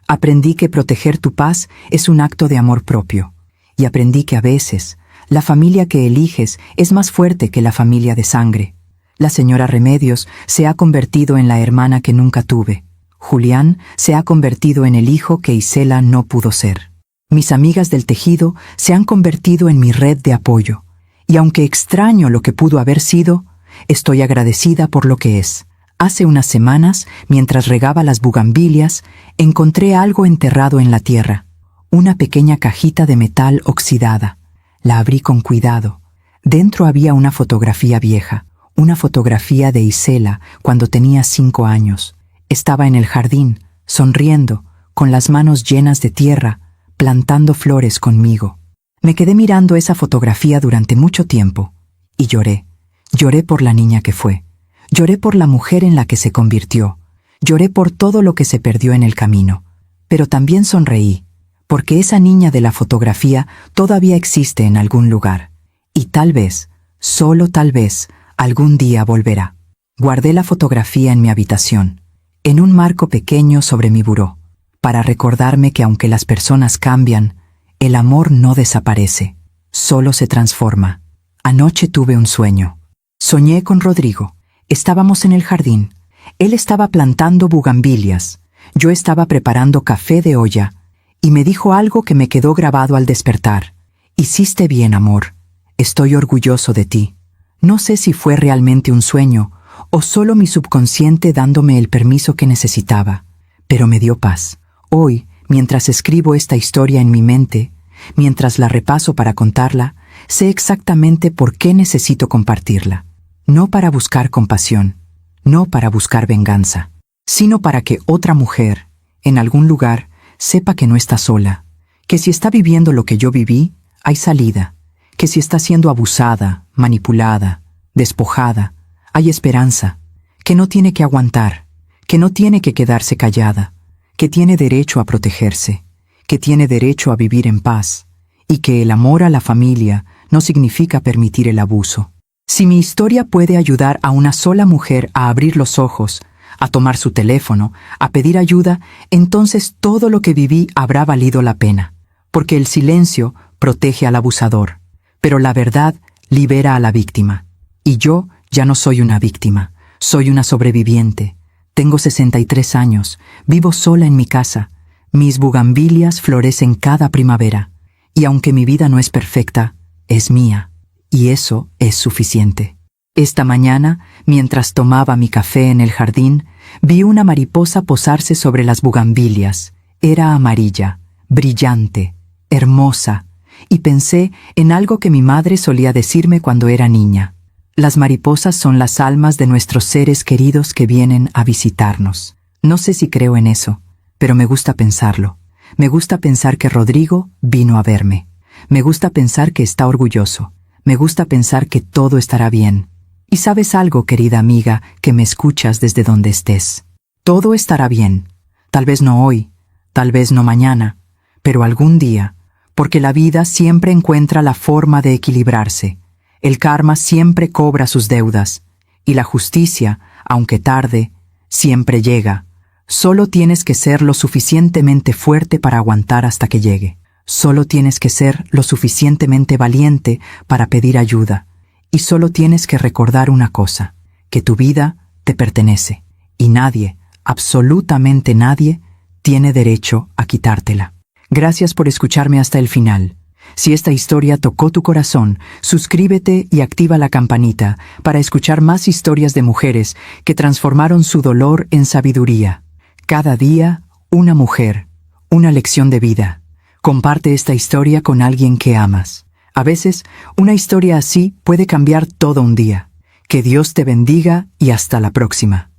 Speaker 1: Aprendí que proteger tu paz es un acto de amor propio. Y aprendí que a veces, la familia que eliges es más fuerte que la familia de sangre. La señora Remedios se ha convertido en la hermana que nunca tuve. Julián se ha convertido en el hijo que Isela no pudo ser. Mis amigas del tejido se han convertido en mi red de apoyo. Y aunque extraño lo que pudo haber sido, estoy agradecida por lo que es. Hace unas semanas, mientras regaba las bugambilias, encontré algo enterrado en la tierra. Una pequeña cajita de metal oxidada. La abrí con cuidado. Dentro había una fotografía vieja, una fotografía de Isela cuando tenía 5 años. Estaba en el jardín, sonriendo, con las manos llenas de tierra, plantando flores conmigo. Me quedé mirando esa fotografía durante mucho tiempo y lloré. Lloré por la niña que fue. Lloré por la mujer en la que se convirtió. Lloré por todo lo que se perdió en el camino. Pero también sonreí, porque esa niña de la fotografía todavía existe en algún lugar. Y tal vez, solo tal vez, algún día volverá. Guardé la fotografía en mi habitación, en un marco pequeño sobre mi buró, para recordarme que aunque las personas cambian, el amor no desaparece, solo se transforma. Anoche tuve un sueño. Soñé con Rodrigo. Estábamos en el jardín. Él estaba plantando bugambilias. Yo estaba preparando café de olla, y me dijo algo que me quedó grabado al despertar. Hiciste bien, amor. Estoy orgulloso de ti. No sé si fue realmente un sueño, o solo mi subconsciente dándome el permiso que necesitaba, pero me dio paz. Hoy, mientras escribo esta historia en mi mente, mientras la repaso para contarla, sé exactamente por qué necesito compartirla. No para buscar compasión, no para buscar venganza, sino para que otra mujer, en algún lugar, sepa que no está sola, que si está viviendo lo que yo viví, hay salida, que si está siendo abusada, manipulada, despojada, hay esperanza, que no tiene que aguantar, que no tiene que quedarse callada, que tiene derecho a protegerse, que tiene derecho a vivir en paz, y que el amor a la familia no significa permitir el abuso. Si mi historia puede ayudar a una sola mujer a abrir los ojos, a tomar su teléfono, a pedir ayuda, entonces todo lo que viví habrá valido la pena, porque el silencio protege al abusador, pero la verdad libera a la víctima. Y yo ya no soy una víctima, soy una sobreviviente. Tengo 63 años, vivo sola en mi casa. Mis bugambilias florecen cada primavera. Y aunque mi vida no es perfecta, es mía. Y eso es suficiente. Esta mañana, mientras tomaba mi café en el jardín, vi una mariposa posarse sobre las bugambilias. Era amarilla, brillante, hermosa, y pensé en algo que mi madre solía decirme cuando era niña. Las mariposas son las almas de nuestros seres queridos que vienen a visitarnos. No sé si creo en eso, pero me gusta pensarlo. Me gusta pensar que Rodrigo vino a verme. Me gusta pensar que está orgulloso. Me gusta pensar que todo estará bien. Y sabes algo, querida amiga, que me escuchas desde donde estés. Todo estará bien. Tal vez no hoy, tal vez no mañana, pero algún día, porque la vida siempre encuentra la forma de equilibrarse. El karma siempre cobra sus deudas, y la justicia, aunque tarde, siempre llega. Solo tienes que ser lo suficientemente fuerte para aguantar hasta que llegue. Solo tienes que ser lo suficientemente valiente para pedir ayuda. Y solo tienes que recordar una cosa, que tu vida te pertenece, y nadie, absolutamente nadie, tiene derecho a quitártela. Gracias por escucharme hasta el final. Si esta historia tocó tu corazón, suscríbete y activa la campanita para escuchar más historias de mujeres que transformaron su dolor en sabiduría. Cada día, una mujer, una lección de vida. Comparte esta historia con alguien que amas. A veces, una historia así puede cambiar todo un día. Que Dios te bendiga y hasta la próxima.